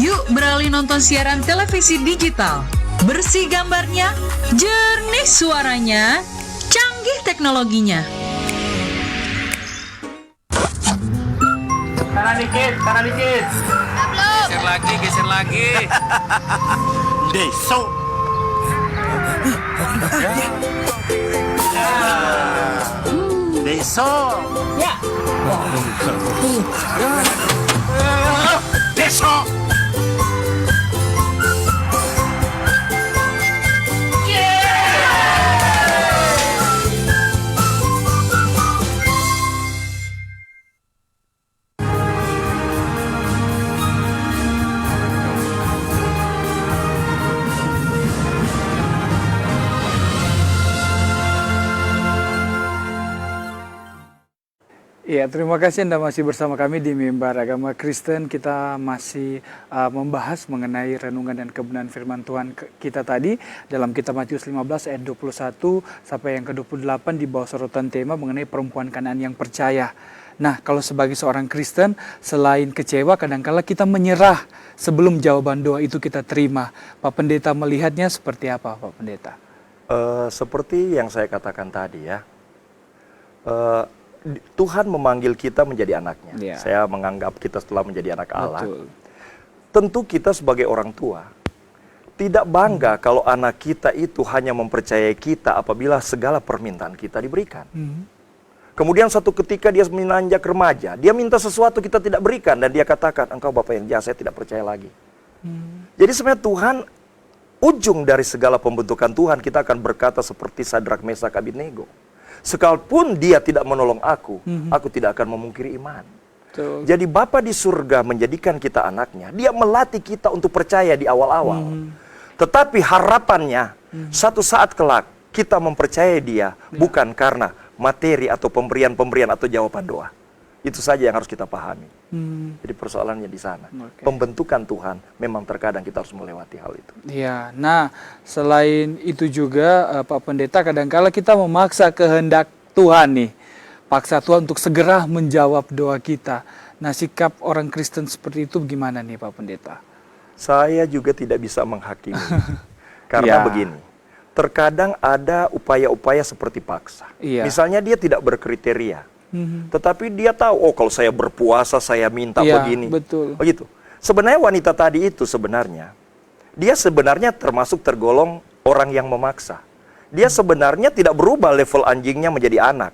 Yuk beralih nonton siaran televisi digital. Bersih gambarnya, jernih suaranya, canggih teknologinya. Kanan dikit. Geser lagi. Deso. Deso. Ya. Deso. Ya, terima kasih Anda masih bersama kami di Mimbar Agama Kristen. Kita masih membahas mengenai renungan dan kebenaran firman Tuhan kita tadi dalam kitab Matius 15 ayat 21 sampai yang ke-28 di bawah sorotan tema mengenai perempuan Kanaan yang percaya. Nah, kalau sebagai seorang Kristen, selain kecewa, kadangkala kita menyerah sebelum jawaban doa itu kita terima. Pak Pendeta melihatnya seperti apa, Pak Pendeta? Seperti yang saya katakan tadi ya, Tuhan memanggil kita menjadi anaknya. Ya. Saya menganggap kita setelah menjadi anak Allah. Betul. Tentu kita sebagai orang tua tidak bangga kalau anak kita itu hanya mempercayai kita apabila segala permintaan kita diberikan. Kemudian suatu ketika dia menanjak remaja, dia minta sesuatu kita tidak berikan dan dia katakan, engkau Bapak yang jahat, saya tidak percaya lagi. Jadi sebenarnya Tuhan, ujung dari segala pembentukan Tuhan, kita akan berkata seperti Sadrak, Mesak, Abednego. Sekalipun dia tidak menolong aku tidak akan memungkiri iman. Betul. Jadi Bapa di surga menjadikan kita anaknya. Dia melatih kita untuk percaya di awal-awal. Tetapi harapannya, satu saat kelak kita mempercayai dia bukan karena materi atau pemberian-pemberian atau jawaban doa. Itu saja yang harus kita pahami. Jadi persoalannya di sana. Oke. Pembentukan Tuhan memang terkadang kita harus melewati hal itu. Ya, nah selain itu juga Pak Pendeta kadangkala kita memaksa kehendak Tuhan nih. paksa Tuhan untuk segera menjawab doa kita. Nah, sikap orang Kristen seperti itu gimana nih Pak Pendeta? Saya juga tidak bisa menghakimi. Karena Ya. begini, terkadang ada upaya-upaya seperti paksa. Iya. Misalnya dia tidak berkriteria, tetapi dia tahu, oh kalau saya berpuasa saya minta Iya, begini. betul. Begitu. Sebenarnya wanita tadi itu dia sebenarnya termasuk tergolong orang yang memaksa. Dia sebenarnya tidak berubah level anjingnya menjadi anak.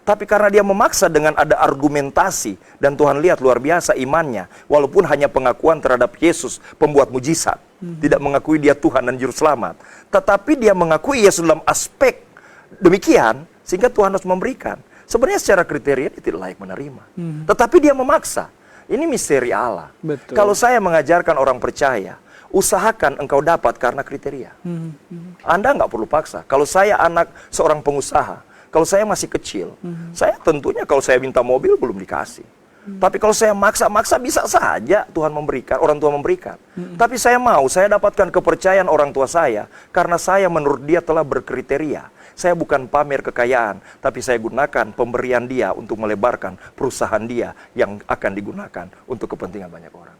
Tapi karena dia memaksa dengan ada argumentasi, dan Tuhan lihat luar biasa imannya, walaupun hanya pengakuan terhadap Yesus, pembuat mujizat, tidak mengakui dia Tuhan dan Juru Selamat, tetapi dia mengakui Yesus dalam aspek demikian, sehingga Tuhan harus memberikan. Sebenarnya secara kriteria dia tidak layak menerima, tetapi dia memaksa. Ini misteri Allah. Betul. Kalau saya mengajarkan orang percaya, usahakan engkau dapat karena kriteria. Anda nggak perlu paksa. Kalau saya anak seorang pengusaha, kalau saya masih kecil, saya tentunya kalau saya minta mobil belum dikasih. Tapi kalau saya maksa-maksa bisa saja Tuhan memberikan, orang tua memberikan. Tapi saya dapatkan kepercayaan orang tua saya karena saya menurut dia telah berkriteria. Saya bukan pamer kekayaan, tapi saya gunakan pemberian dia untuk melebarkan perusahaan dia yang akan digunakan untuk kepentingan banyak orang.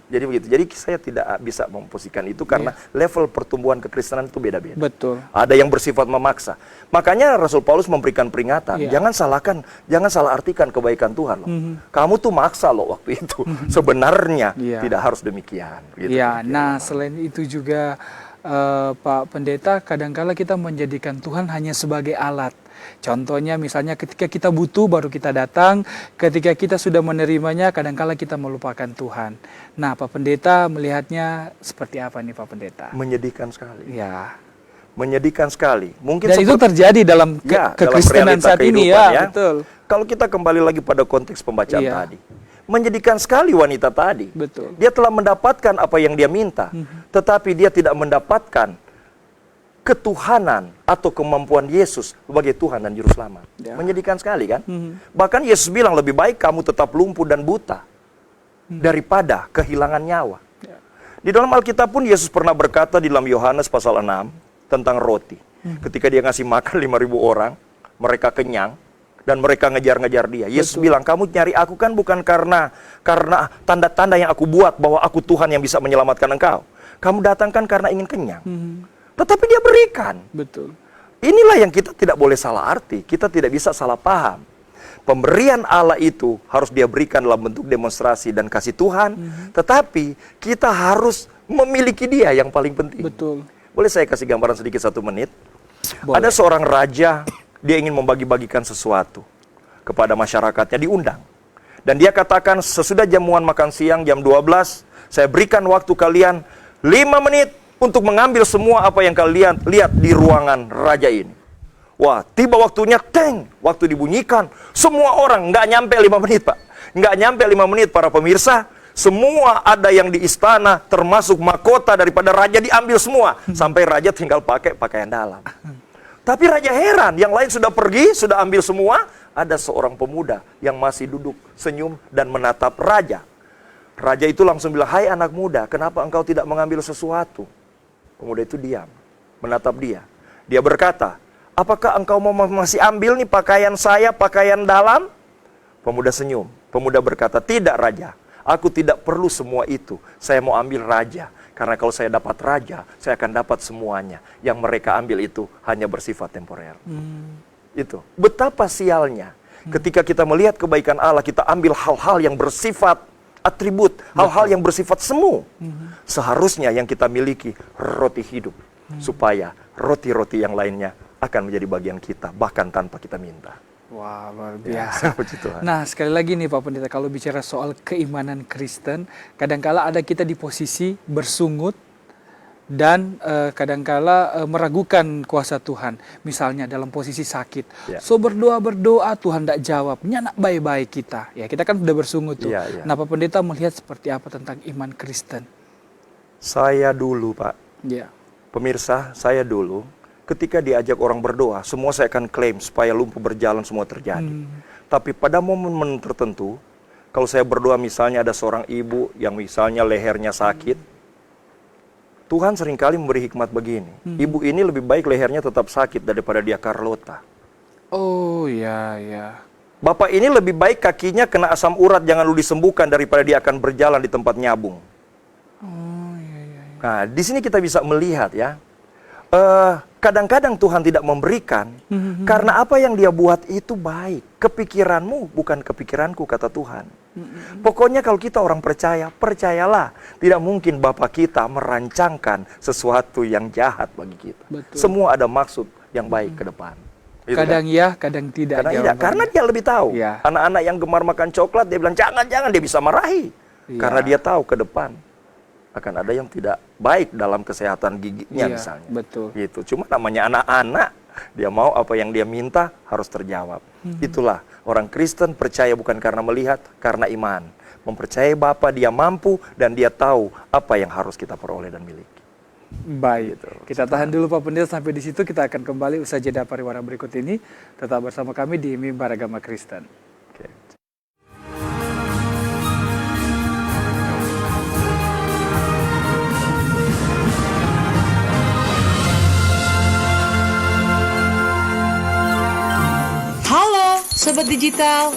Jadi begitu. Jadi saya tidak bisa memposisikan itu karena level pertumbuhan kekristenan itu beda-beda. Betul. Ada yang bersifat memaksa. Makanya Rasul Paulus memberikan peringatan, jangan salah artikan kebaikan Tuhan loh. Kamu tuh maksa loh waktu itu. Sebenarnya tidak harus demikian. Gitu. Ya, nah selain itu juga Pak Pendeta, kadangkala kita menjadikan Tuhan hanya sebagai alat. Contohnya misalnya ketika kita butuh baru kita datang, ketika kita sudah menerimanya kadangkala kita melupakan Tuhan. Nah, Pak Pendeta melihatnya seperti apa nih Pak Pendeta? Menyedihkan sekali. Ya. Menyedihkan sekali. Mungkin Dan itu terjadi dalam kekristenan realita saat ini kehidupan, ya, betul. Kalau kita kembali lagi pada konteks pembacaan Iya. tadi. Menyedihkan sekali wanita tadi. Betul. Dia telah mendapatkan apa yang dia minta, tetapi dia tidak mendapatkan ketuhanan atau kemampuan Yesus sebagai Tuhan dan Juru Selamat. Ya. Menyedihkan sekali kan? Bahkan Yesus bilang lebih baik kamu tetap lumpuh dan buta daripada kehilangan nyawa. Ya. Di dalam Alkitab pun Yesus pernah berkata di dalam Yohanes pasal 6 tentang roti. Ketika dia ngasih makan 5.000 orang, mereka kenyang dan mereka ngejar-ngejar dia. Yesus bilang, kamu nyari aku kan bukan karena tanda-tanda yang aku buat bahwa aku Tuhan yang bisa menyelamatkan engkau. Kamu datangkan karena ingin kenyang. Tetapi dia berikan. Betul. Inilah yang kita tidak boleh salah arti. Kita tidak bisa salah paham. Pemberian Allah itu harus dia berikan dalam bentuk demonstrasi dan kasih Tuhan. Tetapi kita harus memiliki dia yang paling penting. Betul. Boleh saya kasih gambaran sedikit 1 menit? Boleh. Ada seorang raja, dia ingin membagi-bagikan sesuatu kepada masyarakatnya, diundang. Dan dia katakan, sesudah jamuan makan siang jam 12, saya berikan waktu kalian 5 menit untuk mengambil semua apa yang kalian lihat di ruangan raja ini. Wah, tiba waktunya, waktu dibunyikan, semua orang, nggak nyampe 5 menit Pak. Nggak nyampe 5 menit para pemirsa, semua ada yang di istana, termasuk mahkota daripada raja diambil semua. Sampai raja tinggal pakai pakaian dalam. Tapi raja heran, yang lain sudah pergi, sudah ambil semua. Ada seorang pemuda yang masih duduk, senyum, dan menatap raja. Raja itu langsung bilang, hai anak muda, kenapa engkau tidak mengambil sesuatu? Pemuda itu diam, menatap dia. Dia berkata, apakah engkau mau masih ambil nih pakaian saya, pakaian dalam? Pemuda senyum. Pemuda berkata, tidak raja, aku tidak perlu semua itu. Saya mau ambil raja. Karena kalau saya dapat raja, saya akan dapat semuanya. Yang mereka ambil itu hanya bersifat temporer. Itu. Betapa sialnya. Ketika kita melihat kebaikan Allah, kita ambil hal-hal yang bersifat atribut, hal-hal yang bersifat semu. Seharusnya yang kita miliki roti hidup. Supaya roti-roti yang lainnya akan menjadi bagian kita, bahkan tanpa kita minta. Wah, luar Ya, biasa. puji Tuhan. Nah, sekali lagi nih Pak Pendeta, kalau bicara soal keimanan Kristen, kadangkala ada kita di posisi bersungut dan kadangkala meragukan kuasa Tuhan. Misalnya dalam posisi sakit. Ya. So berdoa Tuhan tidak jawab. Nyanak baik-baik kita. Ya, kita kan sudah bersungut tuh. Ya, ya. Nah, Pak Pendeta melihat seperti apa tentang iman Kristen? Saya dulu, Pak. Ya. Pemirsa, saya dulu ketika diajak orang berdoa, semua saya akan klaim supaya lumpuh berjalan semua terjadi. Tapi pada momen tertentu, kalau saya berdoa misalnya ada seorang ibu yang misalnya lehernya sakit, Tuhan seringkali memberi hikmat begini. Ibu ini lebih baik lehernya tetap sakit daripada dia Carlota. Oh, ya, ya. Bapak ini lebih baik kakinya kena asam urat, jangan lu disembuhkan, daripada dia akan berjalan di tempat nyabung. Nah, di sini kita bisa melihat ya, kadang-kadang Tuhan tidak memberikan karena apa yang dia buat itu baik. Kepikiranmu bukan kepikiranku, kata Tuhan. Pokoknya kalau kita orang percaya, percayalah, tidak mungkin Bapa kita merancangkan sesuatu yang jahat bagi kita. Betul. Semua ada maksud yang baik ke depan. Gitu Kadang kan? ya, kadang tidak. Kadang tidak, jawabannya. karena dia lebih tahu. Ya. Anak-anak yang gemar makan coklat, dia bilang jangan-jangan, dia bisa marahi. Iya. Karena dia tahu ke depan akan ada yang tidak baik dalam kesehatan giginya Iya, misalnya. betul. Gitu. Cuma namanya anak-anak, dia mau apa yang dia minta harus terjawab. Itulah orang Kristen percaya bukan karena melihat, karena iman. Mempercayai Bapa, dia mampu dan dia tahu apa yang harus kita peroleh dan miliki. Baik, Gitu. kita tahan dulu Pak Pendeta sampai di situ. Kita akan kembali usai jeda pariwara berikut ini. Tetap bersama kami di Mimbar Agama Kristen. Oke. Halo Sobat Digital,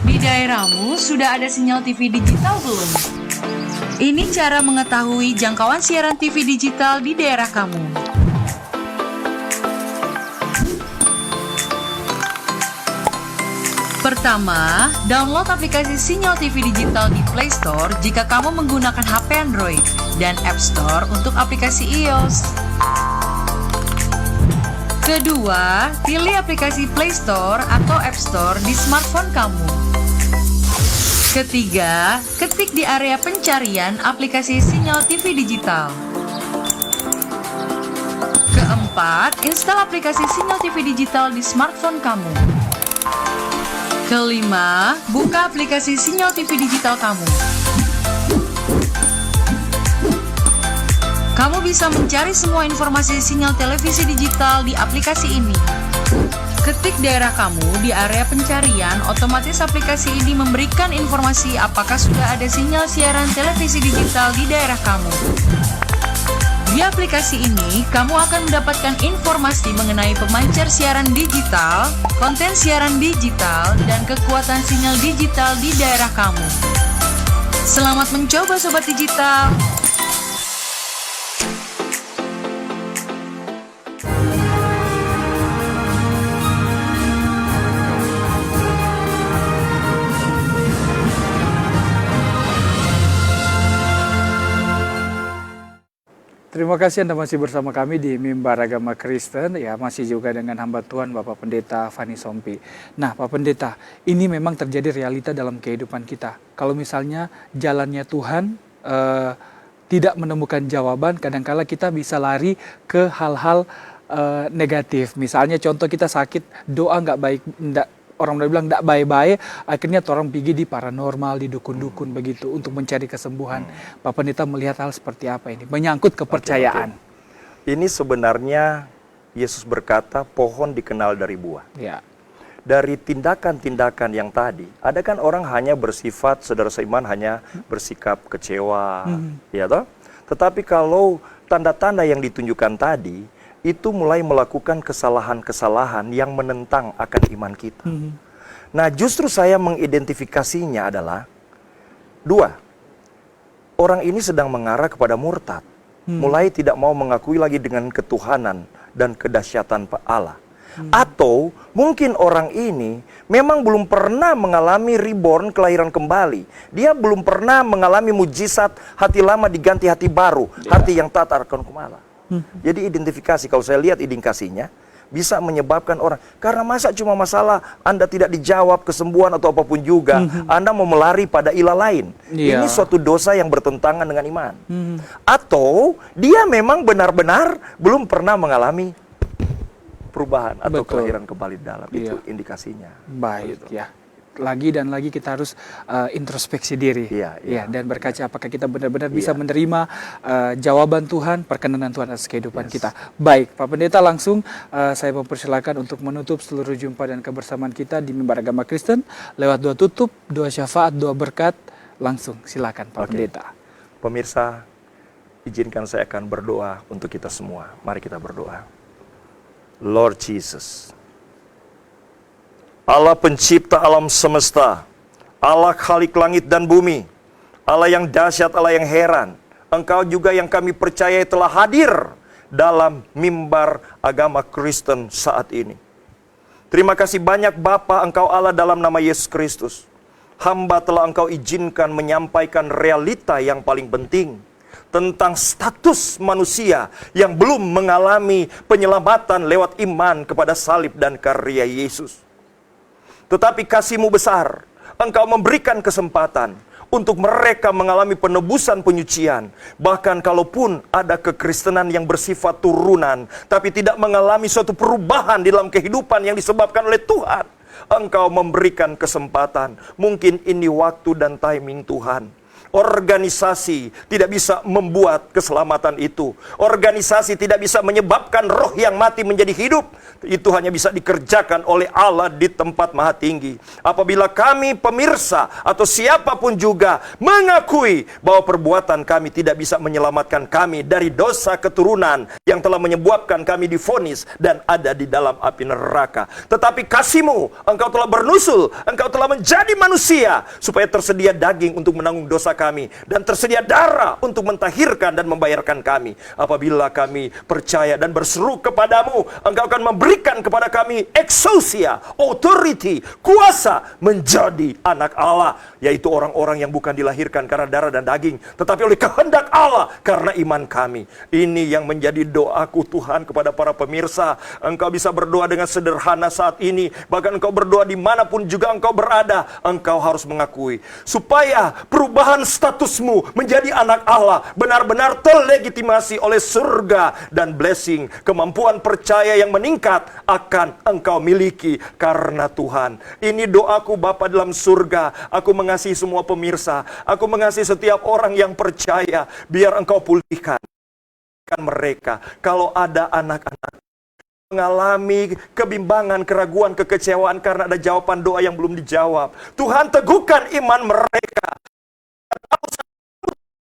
di daerahmu sudah ada sinyal TV digital belum? Ini cara mengetahui jangkauan siaran TV digital di daerah kamu. Pertama, download aplikasi Sinyal TV Digital di Play Store jika kamu menggunakan HP Android dan App Store untuk aplikasi iOS. Kedua, pilih aplikasi Play Store atau App Store di smartphone kamu. Ketiga, ketik di area pencarian aplikasi Sinyal TV Digital. Keempat, install aplikasi Sinyal TV Digital di smartphone kamu. Kelima, buka aplikasi Sinyal TV Digital kamu. Kamu bisa mencari semua informasi sinyal televisi digital di aplikasi ini. Ketik daerah kamu di area pencarian, otomatis aplikasi ini memberikan informasi apakah sudah ada sinyal siaran televisi digital di daerah kamu. Di aplikasi ini, kamu akan mendapatkan informasi mengenai pemancar siaran digital, konten siaran digital, dan kekuatan sinyal digital di daerah kamu. Selamat mencoba Sobat Digital! Terima kasih Anda masih bersama kami di Mimbar Agama Kristen, ya masih juga dengan hamba Tuhan Bapak Pendeta Fani Sompi. Nah Pak Pendeta, ini memang terjadi realita dalam kehidupan kita. Kalau misalnya jalannya Tuhan tidak menemukan jawaban, kadangkala kita bisa lari ke hal-hal negatif. Misalnya contoh kita sakit, doa nggak baik, orang udah bilang tidak baik-baik, akhirnya orang pergi di paranormal, di dukun-dukun begitu untuk mencari kesembuhan. Pak Pendeta melihat hal seperti apa ini? Menyangkut kepercayaan. Ini sebenarnya Yesus berkata pohon dikenal dari buah. Ya. Dari tindakan-tindakan yang tadi, ada kan orang hanya bersifat, saudara seiman hanya bersikap kecewa, ya toh? Tetapi kalau tanda-tanda yang ditunjukkan tadi, itu mulai melakukan kesalahan-kesalahan yang menentang akan iman kita. Nah, justru saya mengidentifikasinya adalah dua. Orang ini sedang mengarah kepada murtad. Mulai tidak mau mengakui lagi dengan ketuhanan dan kedahsyatan Allah. Atau mungkin orang ini memang belum pernah mengalami reborn, kelahiran kembali. Dia belum pernah mengalami mujizat hati lama diganti hati baru, hati yang taat akan hukum Allah. Jadi identifikasi, kalau saya lihat indikasinya, bisa menyebabkan orang, karena masa cuma masalah Anda tidak dijawab kesembuhan atau apapun juga, Anda mau melari pada ilah lain. Ini suatu dosa yang bertentangan dengan iman. Atau dia memang benar-benar belum pernah mengalami perubahan atau kelahiran kembali di dalam. Itu indikasinya. Baik, ya. Lagi dan lagi kita harus introspeksi diri, dan berkaca apakah kita benar-benar bisa menerima jawaban Tuhan, perkenanan Tuhan atas kehidupan kita. Baik, Pak Pendeta, langsung saya mempersilakan untuk menutup seluruh jumpa dan kebersamaan kita di Mimbar Agama Kristen lewat doa tutup, doa syafaat, doa berkat. Langsung silakan Pak Pendeta. Pemirsa, izinkan saya akan berdoa untuk kita semua. Mari kita berdoa. Lord Jesus, Allah pencipta alam semesta, Allah khalik langit dan bumi, Allah yang dahsyat, Allah yang heran. Engkau juga yang kami percaya telah hadir dalam mimbar agama Kristen saat ini. Terima kasih banyak Bapa, Engkau Allah dalam nama Yesus Kristus. Hamba telah Engkau izinkan menyampaikan realita yang paling penting tentang status manusia yang belum mengalami penyelamatan lewat iman kepada salib dan karya Yesus. Tetapi kasih-Mu besar, Engkau memberikan kesempatan untuk mereka mengalami penebusan penyucian. Bahkan kalaupun ada kekristenan yang bersifat turunan, tapi tidak mengalami suatu perubahan di dalam kehidupan yang disebabkan oleh Tuhan, Engkau memberikan kesempatan. Mungkin ini waktu dan timing Tuhan. Organisasi tidak bisa membuat keselamatan itu. Organisasi tidak bisa menyebabkan roh yang mati menjadi hidup. Itu hanya bisa dikerjakan oleh Allah di tempat maha tinggi. Apabila kami pemirsa atau siapapun juga mengakui bahwa perbuatan kami tidak bisa menyelamatkan kami dari dosa keturunan yang telah menyebabkan kami divonis dan ada di dalam api neraka. Tetapi kasih-Mu, Engkau telah bernusul, Engkau telah menjadi manusia supaya tersedia daging untuk menanggung dosa kami dan tersedia darah untuk mentahirkan dan membayarkan kami. Apabila kami percaya dan berseru kepadamu, Engkau akan memberikan kepada kami exousia, authority, kuasa menjadi anak Allah, yaitu orang-orang yang bukan dilahirkan karena darah dan daging, tetapi oleh kehendak Allah karena iman kami. Ini yang menjadi doaku Tuhan kepada para pemirsa. Engkau bisa berdoa dengan sederhana saat ini, bahkan engkau berdoa dimanapun juga engkau berada. Engkau harus mengakui supaya perubahan statusmu menjadi anak Allah benar-benar terlegitimasi oleh surga dan blessing, kemampuan percaya yang meningkat akan engkau miliki karena Tuhan. Ini doaku Bapa dalam surga. Aku mengasihi semua pemirsa, aku mengasihi setiap orang yang percaya. Biar engkau pulihkan mereka. Kalau ada anak-anak mengalami kebimbangan, keraguan, kekecewaan karena ada jawaban doa yang belum dijawab, Tuhan teguhkan iman mereka.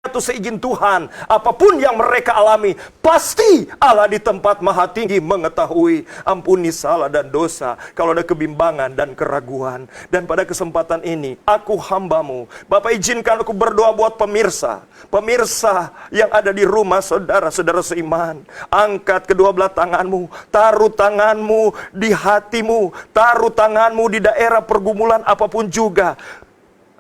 Itu seizin Tuhan, apapun yang mereka alami, pasti Allah di tempat maha tinggi mengetahui. Ampuni salah dan dosa kalau ada kebimbangan dan keraguan. Dan pada kesempatan ini, aku hamba-Mu, Bapak izinkan aku berdoa buat pemirsa yang ada di rumah, saudara-saudara seiman. Angkat kedua belah tanganmu, taruh tanganmu di hatimu, taruh tanganmu di daerah pergumulan apapun juga.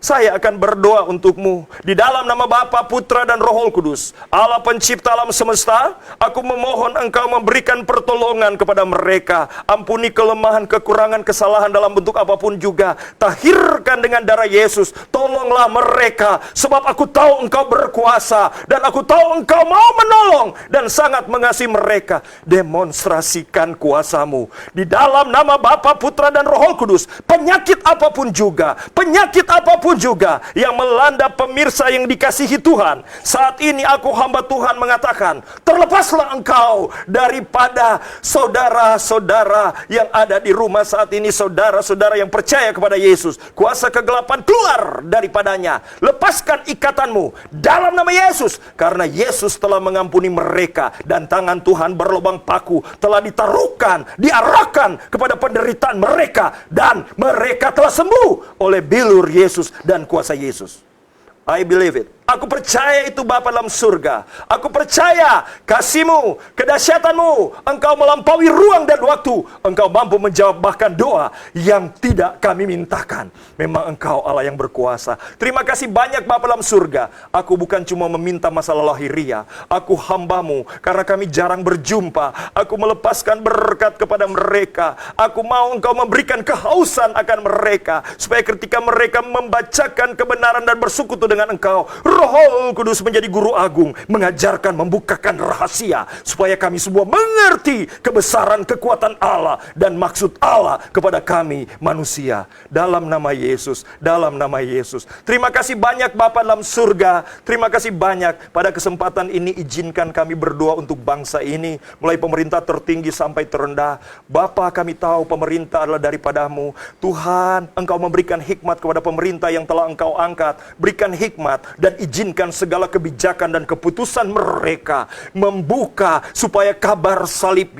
Saya akan berdoa untukmu di dalam nama Bapa, Putra, dan Roh Kudus. Allah pencipta alam semesta, aku memohon Engkau memberikan pertolongan kepada mereka. Ampuni kelemahan, kekurangan, kesalahan dalam bentuk apapun juga. Tahirkan dengan darah Yesus. Tolonglah mereka, sebab aku tahu Engkau berkuasa, dan aku tahu Engkau mau menolong dan sangat mengasihi mereka. Demonstrasikan kuasa-Mu di dalam nama Bapa, Putra, dan Roh Kudus. Penyakit apapun juga juga yang melanda pemirsa yang dikasihi Tuhan, saat ini aku hamba Tuhan mengatakan, terlepaslah engkau daripada saudara-saudara yang ada di rumah saat ini, saudara-saudara yang percaya kepada Yesus. Kuasa kegelapan keluar daripadanya. Lepaskan ikatanmu dalam nama Yesus, karena Yesus telah mengampuni mereka dan tangan Tuhan berlubang paku telah ditaruhkan, diarahkan kepada penderitaan mereka, dan mereka telah sembuh oleh bilur Yesus dan kuasa Yesus. I believe it. Aku percaya itu Bapa dalam surga. Aku percaya kasih-Mu, kedahsyatan-Mu. Engkau melampaui ruang dan waktu. Engkau mampu menjawab bahkan doa yang tidak kami mintakan. Memang Engkau Allah yang berkuasa. Terima kasih banyak Bapa dalam surga. Aku bukan cuma meminta masalah lahiriah. Aku hamba-Mu karena kami jarang berjumpa. Aku melepaskan berkat kepada mereka. Aku mau Engkau memberikan kehausan akan mereka, supaya ketika mereka membacakan kebenaran dan bersekutu dengan Engkau, Roh Kudus menjadi guru agung, mengajarkan, membukakan rahasia, supaya kami semua mengerti kebesaran kekuatan Allah dan maksud Allah kepada kami manusia. Dalam nama Yesus, dalam nama Yesus. Terima kasih banyak Bapa dalam surga. Terima kasih banyak. Pada kesempatan ini izinkan kami berdoa untuk bangsa ini, mulai pemerintah tertinggi sampai terendah. Bapa, kami tahu pemerintah adalah daripada-Mu. Tuhan, Engkau memberikan hikmat kepada pemerintah yang telah Engkau angkat. Berikan hikmat dan izinkan segala kebijakan dan keputusan mereka membuka supaya kabar salib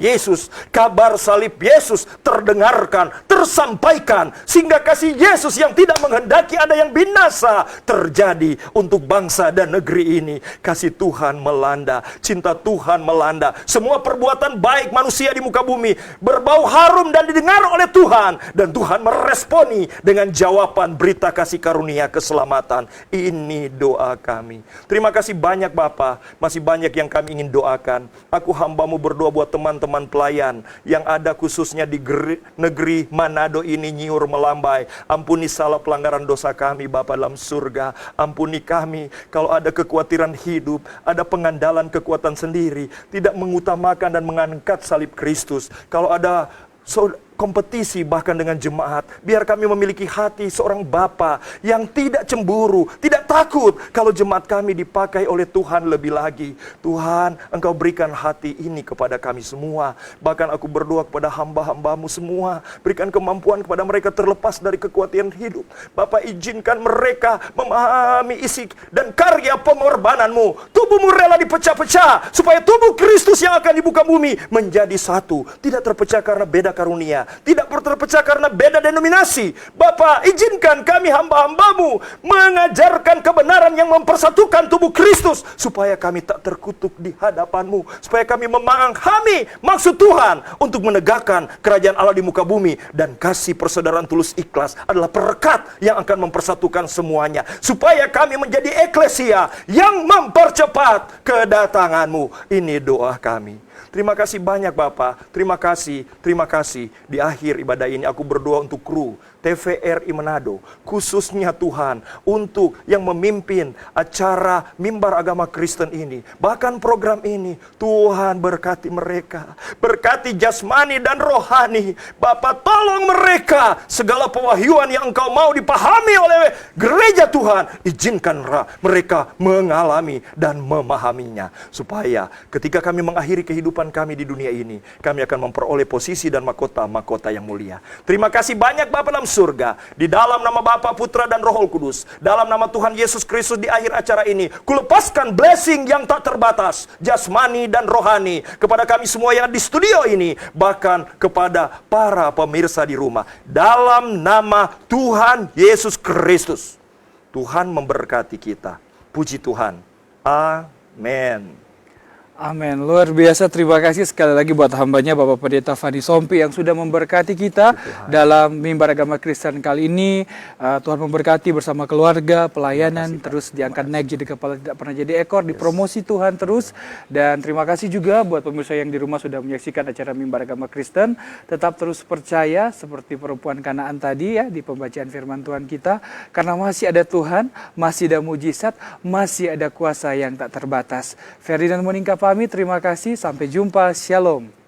Yesus terdengarkan, tersampaikan, sehingga kasih Yesus yang tidak menghendaki ada yang binasa terjadi untuk bangsa dan negeri ini. Kasih Tuhan melanda, cinta Tuhan melanda. Semua perbuatan baik manusia di muka bumi berbau harum dan didengar oleh Tuhan, dan Tuhan meresponi dengan jawaban berita kasih karunia keselamatan. Ini doa kami. Terima kasih banyak Bapa. Masih banyak yang kami ingin doakan. Aku hamba-Mu berdoa buat teman-teman pelayan yang ada khususnya di negeri Manado ini, nyiur melambai. Ampuni salah pelanggaran dosa kami Bapa dalam surga. Ampuni kami kalau ada kekhawatiran hidup, ada pengandalan kekuatan sendiri, tidak mengutamakan dan mengangkat salib Kristus. Kalau ada kompetisi bahkan dengan jemaat, biar kami memiliki hati seorang Bapa yang tidak cemburu, tidak takut kalau jemaat kami dipakai oleh Tuhan lebih lagi. Tuhan, Engkau berikan hati ini kepada kami semua. Bahkan aku berdoa kepada hamba-hamba-Mu semua, berikan kemampuan kepada mereka terlepas dari kekhawatiran hidup. Bapa, izinkan mereka memahami isi dan karya pengorbanan-Mu. Tubuh-Mu rela dipecah-pecah supaya tubuh Kristus yang akan dibuka bumi menjadi satu, tidak terpecah karena beda karunia, tidak terpecah karena beda denominasi. Bapa, izinkan kami hamba-hamba-Mu mengajarkan kebenaran yang mempersatukan tubuh Kristus, supaya kami tak terkutuk di hadapan-Mu, supaya kami memahami maksud Tuhan untuk menegakkan kerajaan Allah di muka bumi. Dan kasih persaudaraan tulus ikhlas adalah perekat yang akan mempersatukan semuanya, supaya kami menjadi eklesia yang mempercepat kedatangan-Mu. Ini doa kami. Terima kasih banyak Bapak, terima kasih. Di akhir ibadah ini aku berdoa untuk kru TVRI Manado, khususnya Tuhan, untuk yang memimpin acara Mimbar Agama Kristen ini, bahkan program ini. Tuhan berkati mereka, berkati jasmani dan rohani. Bapak, tolong mereka, segala pewahyuan yang Engkau mau dipahami oleh gereja Tuhan, izinkanlah mereka mengalami dan memahaminya, supaya ketika kami mengakhiri kehidupan kami di dunia ini, kami akan memperoleh posisi dan mahkota yang mulia. Terima kasih banyak Bapak dalam surga. Di dalam nama Bapa, Putra dan Roh Kudus, dalam nama Tuhan Yesus Kristus, di akhir acara ini kulepaskan blessing yang tak terbatas, jasmani dan rohani, kepada kami semua yang di studio ini, bahkan kepada para pemirsa di rumah. Dalam nama Tuhan Yesus Kristus, Tuhan memberkati kita. Puji Tuhan. Amin. Amin. Luar biasa, terima kasih sekali lagi buat hambanya Bapak Pendeta Fani Sompi yang sudah memberkati kita dalam Mimbar Agama Kristen kali ini. Tuhan memberkati bersama keluarga, pelayanan, terus diangkat naik jadi kepala, tidak pernah jadi ekor, dipromosi Tuhan terus. Dan terima kasih juga buat pemirsa yang di rumah sudah menyaksikan acara Mimbar Agama Kristen. Tetap terus percaya seperti perempuan Kanaan tadi ya, di pembacaan firman Tuhan kita, karena masih ada Tuhan, masih ada mujizat, masih ada kuasa yang tak terbatas. Ferdinand Monika pamit, terima kasih, sampai jumpa, shalom.